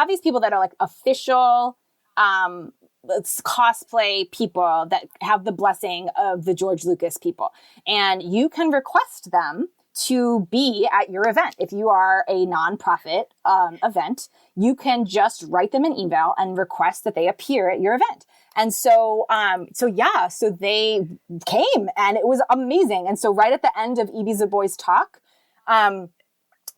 B: these people that are like official cosplay people that have the blessing of the George Lucas people. And you can request them to be at your event. If you are a nonprofit event, you can just write them an email and request that they appear at your event. And so they came and it was amazing. And so right at the end of Ibiza Boys Talk,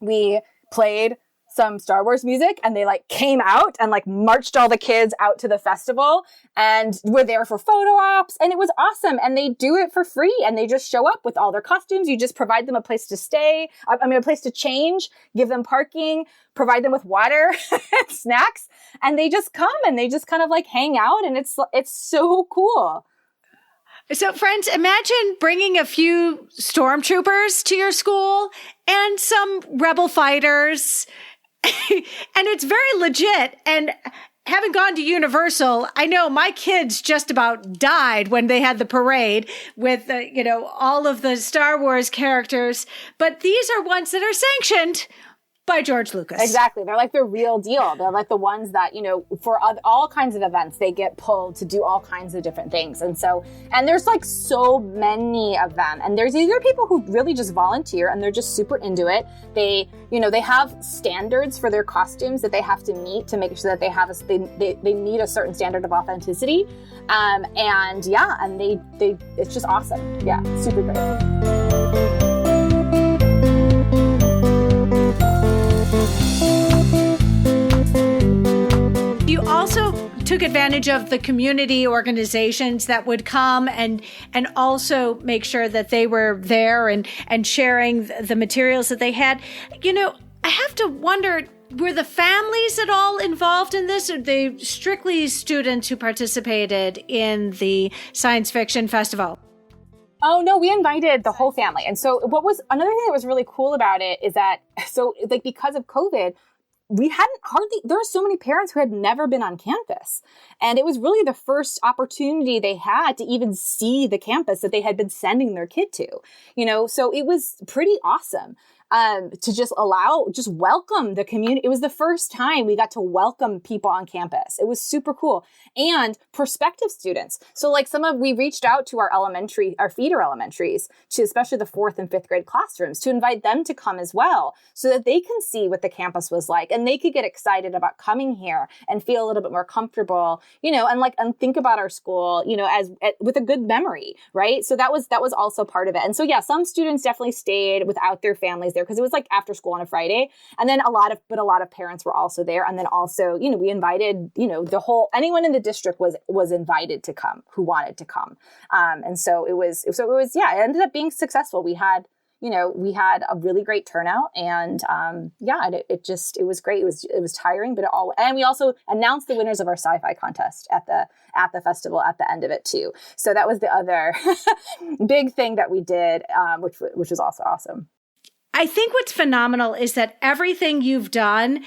B: we played some Star Wars music and they like came out and like marched all the kids out to the festival and were there for photo ops and it was awesome. And they do it for free and they just show up with all their costumes. You just provide them a place to stay, a place to change, give them parking, provide them with water and snacks. And they just come and they just kind of like hang out and it's so cool.
A: So friends, imagine bringing a few stormtroopers to your school and some rebel fighters. And it's very legit. And having gone to Universal, I know my kids just about died when they had the parade with, all of the Star Wars characters. But these are ones that are sanctioned by George Lucas.
B: Exactly. They're like the real deal. They're like the ones that, for all kinds of events, they get pulled to do all kinds of different things. And there's like so many of them. And there's either people who really just volunteer and they're just super into it. They have standards for their costumes that they have to meet to make sure that they meet a certain standard of authenticity. It's just awesome. Yeah, super great.
A: You also took advantage of the community organizations that would come and also make sure that they were there and sharing the materials that they had. I have to wonder, were the families at all involved in this? Or they strictly students who participated in the science fiction festival?
B: Oh, no, we invited the whole family. And so another thing that was really cool about it is that, because of COVID, there were so many parents who had never been on campus. And it was really the first opportunity they had to even see the campus that they had been sending their kid to, so it was pretty awesome. To just welcome the community. It was the first time we got to welcome people on campus. It was super cool. And prospective students. So we reached out to our feeder elementaries, to especially the 4th and 5th grade classrooms, to invite them to come as well, so that they can see what the campus was like and they could get excited about coming here and feel a little bit more comfortable, and think about our school, with a good memory, right? So that was also part of it. And so, yeah, some students definitely stayed without their families there because it was like after school on a Friday. And then a lot of parents were also there. And then also, we invited, anyone in the district was invited to come who wanted to come. And so it ended up being successful. We had, we had a really great turnout, and it was great. It was tiring, but and we also announced the winners of our sci-fi contest at the festival at the end of it too. So that was the other big thing that we did, which was also awesome.
A: I think what's phenomenal is that everything you've done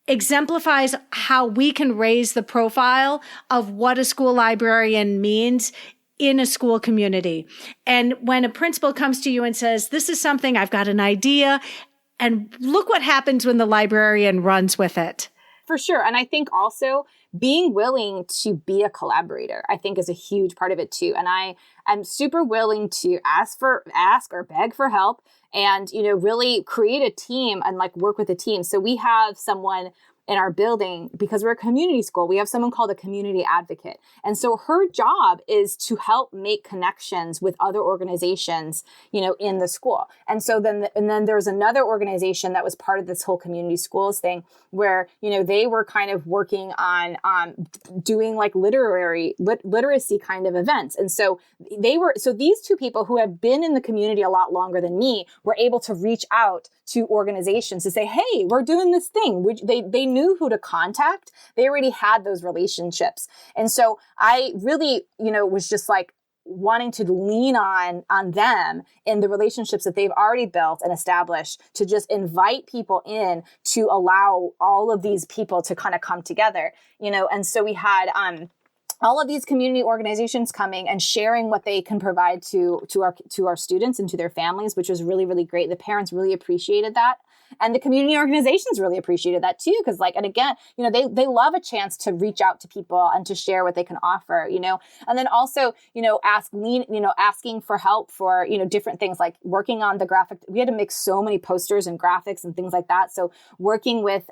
A: exemplifies how we can raise the profile of what a school librarian means in a school community. And when a principal comes to you and says, this is something, I've got an idea, and look what happens when the librarian runs with it.
B: For sure. And I think also being willing to be a collaborator, I think, is a huge part of it too. And I'm super willing to ask or beg for help and, really create a team and work with a team. So we have someone in our building, because we're a community school, we have someone called a community advocate. And so her job is to help make connections with other organizations, in the school. And so then there's another organization that was part of this whole community schools thing where, they were kind of working on doing literacy kind of events. And so these two people who have been in the community a lot longer than me were able to reach out to organizations to say, hey, we're doing this thing, which they knew who to contact. They already had those relationships. And so I really, was just wanting to lean on them in the relationships that they've already built and established to just invite people in to allow all of these people to kind of come together, and so we had, all of these community organizations coming and sharing what they can provide to our students and to their families, which was really, really great. The parents really appreciated that. And the community organizations really appreciated that too. Because and again, they love a chance to reach out to people and to share what they can offer, and then also, asking for help for, different things like working on the graphic. We had to make so many posters and graphics and things like that. So working with,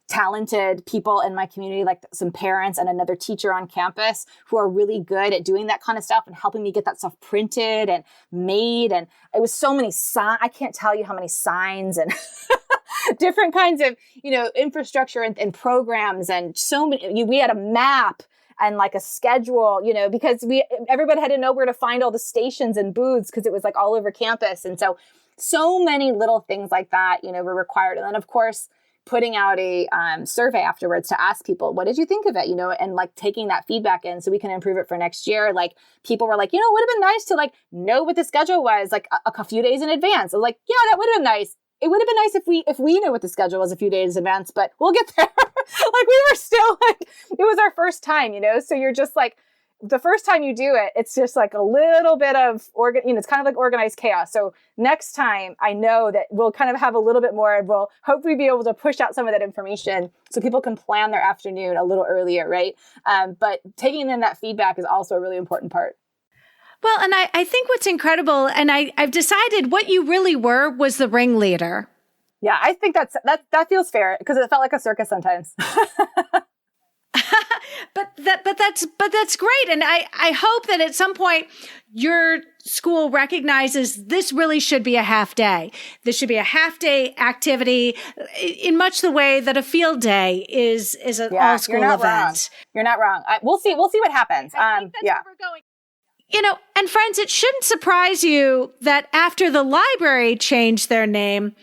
B: talented people in my community, like some parents and another teacher on campus who are really good at doing that kind of stuff and helping me get that stuff printed and made. And it was so many I can't tell you how many signs and different kinds of, infrastructure and programs, and so many, we had a map and a schedule, because everybody had to know where to find all the stations and booths because it was all over campus. And so many little things like that, were required. And then of course, putting out a survey afterwards to ask people, what did you think of it? And taking that feedback in so we can improve it for next year. People were it would have been nice to know what the schedule was a few days in advance. I was yeah, that would have been nice. It would have been nice if we knew what the schedule was a few days in advance, but we'll get there. We were still it was our first time, so you're just the first time you do it, it's just a little bit of it's kind of like organized chaos. So next time I know that we'll kind of have a little bit more, and we'll hopefully be able to push out some of that information so people can plan their afternoon a little earlier, right? But taking in that feedback is also a really important part.
A: Well, and I think what's incredible, and I've decided what you really were was the ringleader.
B: Yeah, I think that feels fair because it felt like a circus sometimes.
A: But that's great. And I hope that at some point your school recognizes this really should be a half day. This should be a half day activity in much the way that a field day is an all school event.
B: Wrong. You're not wrong. We'll see what happens.
A: I think that's where we're going. And friends, it shouldn't surprise you that after the library changed their name,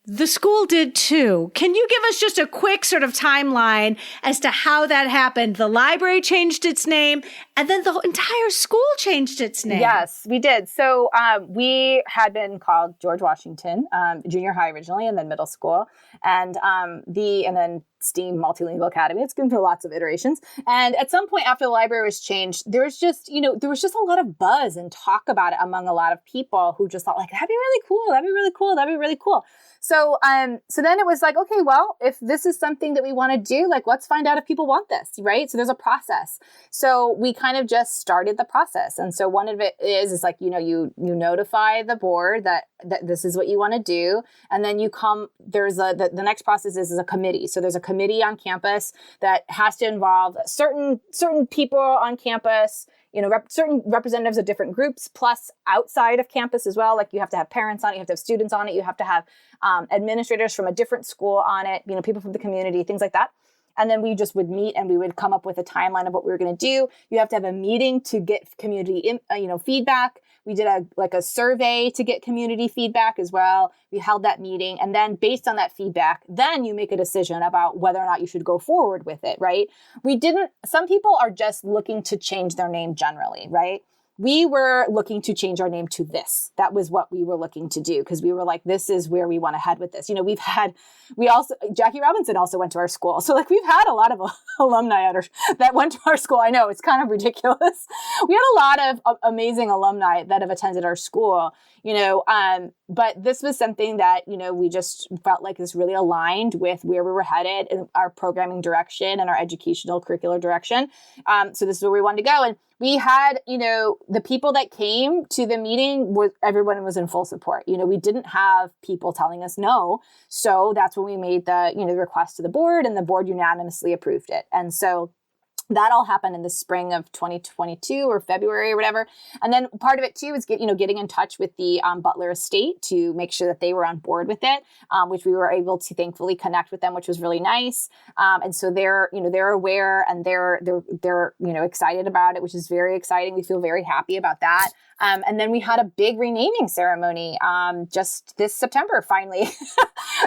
A: the school did too. Can you give us just a quick sort of timeline as to how that happened? The library changed its name, and then the entire school changed its name.
B: Yes, we did. So we had been called George Washington Junior High originally, and then middle school, and then STEAM Multilingual Academy. It's been through lots of iterations. And at some point after the library was changed, there was just a lot of buzz and talk about it among a lot of people who just thought that'd be really cool. That'd be really cool. That'd be really cool. So then it was okay, well, if this is something that we want to do, let's find out if people want this, right? So there's a process. So we kind of just started the process. And so one of it is you notify the board that this is what you want to do. And then the next process is a committee. So there's a committee on campus that has to involve certain people on campus, certain representatives of different groups, plus outside of campus as well. You have to have parents on it, you have to have students on it, you have to have administrators from a different school on it, people from the community, things like that. And then we just would meet and we would come up with a timeline of what we were going to do. You have to have a meeting to get community feedback. We did a survey to get community feedback as well. We held that meeting. And then based on that feedback, then you make a decision about whether or not you should go forward with it, right? Some people are just looking to change their name generally, right? We were looking to change our name to this. That was what we were looking to do because we were like, this is where we want to head with this. Jackie Robinson also went to our school. So like we've had a lot of alumni that went to our school. I know it's kind of ridiculous. We had a lot of amazing alumni that have attended our school, but this was something that, we just felt like this really aligned with where we were headed in our programming direction and our educational curricular direction. So this is where we wanted to go. And we had, the people that came to the meeting, everyone was in full support. We didn't have people telling us no. So that's when we made the request to the board, and the board unanimously approved it. And so that all happened in the spring of 2022 or February or whatever. And then part of it too is getting in touch with the Butler estate to make sure that they were on board with it, which we were able to thankfully connect with them, which was really nice. And so they're aware and they're excited about it, which is very exciting. We feel very happy about that. And then we had a big renaming ceremony just this September, finally.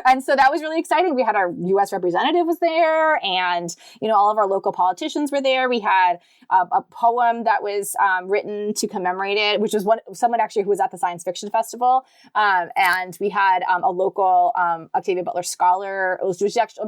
B: And so that was really exciting. We had our U.S. representative was there, and all of our local politicians were there. We had a poem that was written to commemorate it, which was someone actually who was at the Science Fiction Festival. And we had a local Octavia Butler scholar.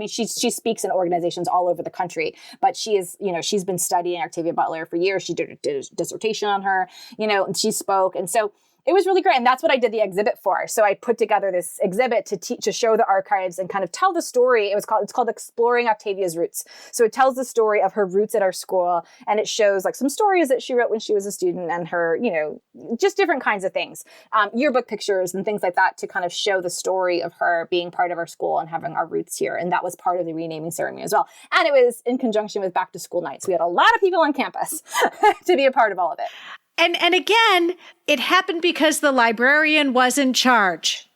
B: She speaks in organizations all over the country, but she's been studying Octavia Butler for years. She did a dissertation on her, and she spoke. And so it was really great. And that's what I did the exhibit for. So I put together this exhibit to show the archives and kind of tell the story. It's called Exploring Octavia's Roots. So it tells the story of her roots at our school. And it shows like some stories that she wrote when she was a student and her, just different kinds of things, yearbook pictures and things like that to kind of show the story of her being part of our school and having our roots here. And that was part of the renaming ceremony as well. And it was in conjunction with back to school nights. We had a lot of people on campus to be a part of all of it.
A: And again, it happened because the librarian was in charge.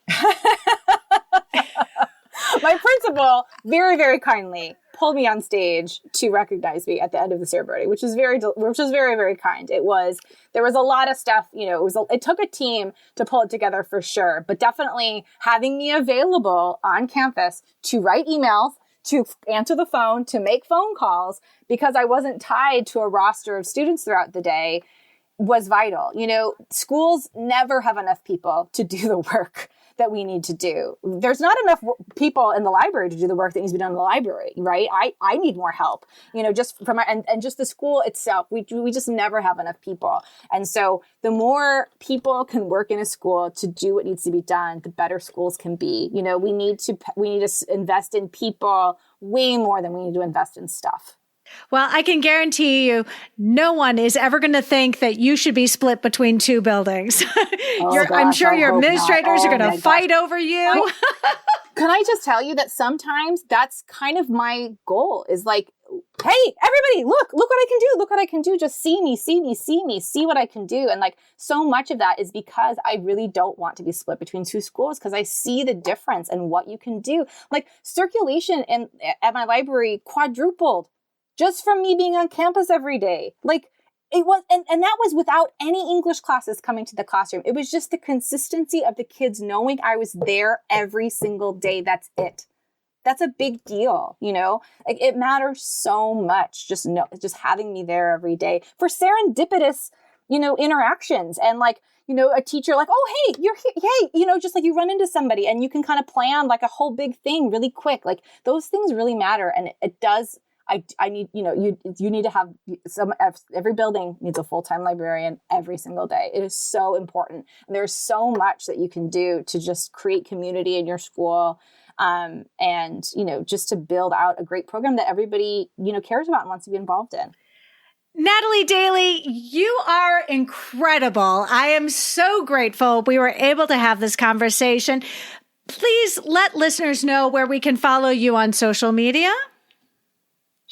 B: My principal very, very kindly pulled me on stage to recognize me at the end of the ceremony, which was very, very kind. There was a lot of stuff, it took a team to pull it together for sure, but definitely having me available on campus to write emails, to answer the phone, to make phone calls, because I wasn't tied to a roster of students throughout the day, was vital. Schools never have enough people to do the work that we need to do. There's not enough people in the library to do the work that needs to be done in the library, right? I need more help, just from and just the school itself. We just never have enough people. And so the more people can work in a school to do what needs to be done, the better schools can be. We need to invest in people way more than we need to invest in stuff.
A: Well, I can guarantee you, no one is ever going to think that you should be split between two buildings. I'm sure your administrators are going to fight over you.
B: Can I just tell you that sometimes that's kind of my goal is like, hey, everybody, look what I can do. Look what I can do. Just see me, see what I can do. And like so much of that is because I really don't want to be split between two schools because I see the difference in what you can do. Like circulation at my library quadrupled just from me being on campus every day. Like it was, and that was without any English classes coming to the classroom. It was just the consistency of the kids knowing I was there every single day. That's it. That's a big deal, like it matters so much. Just having me there every day for serendipitous, interactions and like, a teacher like, oh, hey, you're here. Hey, just like you run into somebody and you can kind of plan like a whole big thing really quick. Like those things really matter. And it does. I need, you need to have every building needs a full-time librarian every single day. It is so important. And there's so much that you can do to just create community in your school. And, just to build out a great program that everybody, cares about and wants to be involved in.
A: Natalie Daily, you are incredible. I am so grateful we were able to have this conversation. Please let listeners know where we can follow you on social media.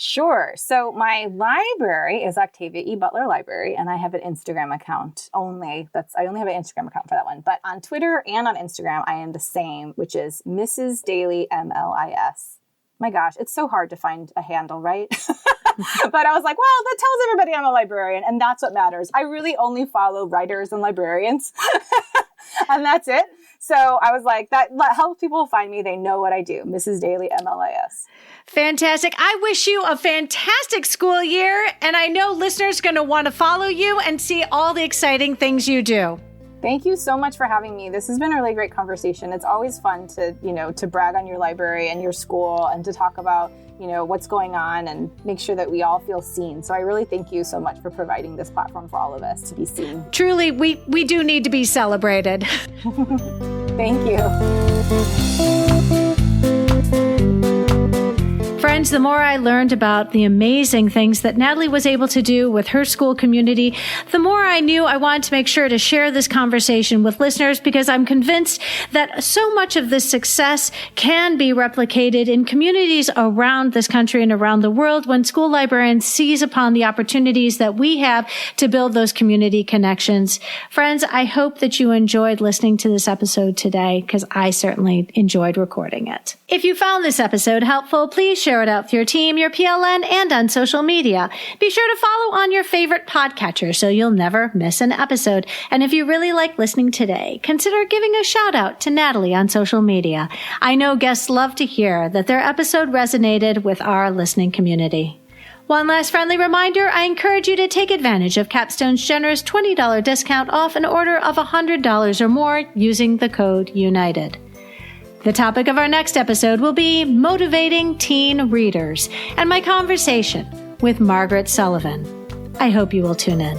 B: Sure. So my library is Octavia E. Butler Library, and I have an Instagram account only. I only have an Instagram account for that one. But on Twitter and on Instagram, I am the same, which is Mrs. Daily MLIS. My gosh, it's so hard to find a handle, right? But I was like, well, that tells everybody I'm a librarian, and that's what matters. I really only follow writers and librarians, and that's it. So I was like, that helps people find me. They know what I do. Mrs. Daily, MLIS.
A: Fantastic. I wish you a fantastic school year, and I know listeners are going to want to follow you and see all the exciting things you do.
B: Thank you so much for having me. This has been a really great conversation. It's always fun to, to brag on your library and your school and to talk about, what's going on and make sure that we all feel seen. So I really thank you so much for providing this platform for all of us to be seen.
A: Truly, we do need to be celebrated.
B: Thank you.
A: Friends, the more I learned about the amazing things that Natalie was able to do with her school community, the more I knew I wanted to make sure to share this conversation with listeners, because I'm convinced that so much of this success can be replicated in communities around this country and around the world when school librarians seize upon the opportunities that we have to build those community connections. Friends, I hope that you enjoyed listening to this episode today, because I certainly enjoyed recording it. If you found this episode helpful, please share it out with your team, your PLN, and on social media. Be sure to follow on your favorite podcatcher so you'll never miss an episode. And if you really like listening today, consider giving a shout out to Natalie on social media. I know guests love to hear that their episode resonated with our listening community. One last friendly reminder, I encourage you to take advantage of Capstone's generous $20 discount off an order of $100 or more using the code UNITED. The topic of our next episode will be motivating teen readers and my conversation with Margaret Sullivan. I hope you will tune in.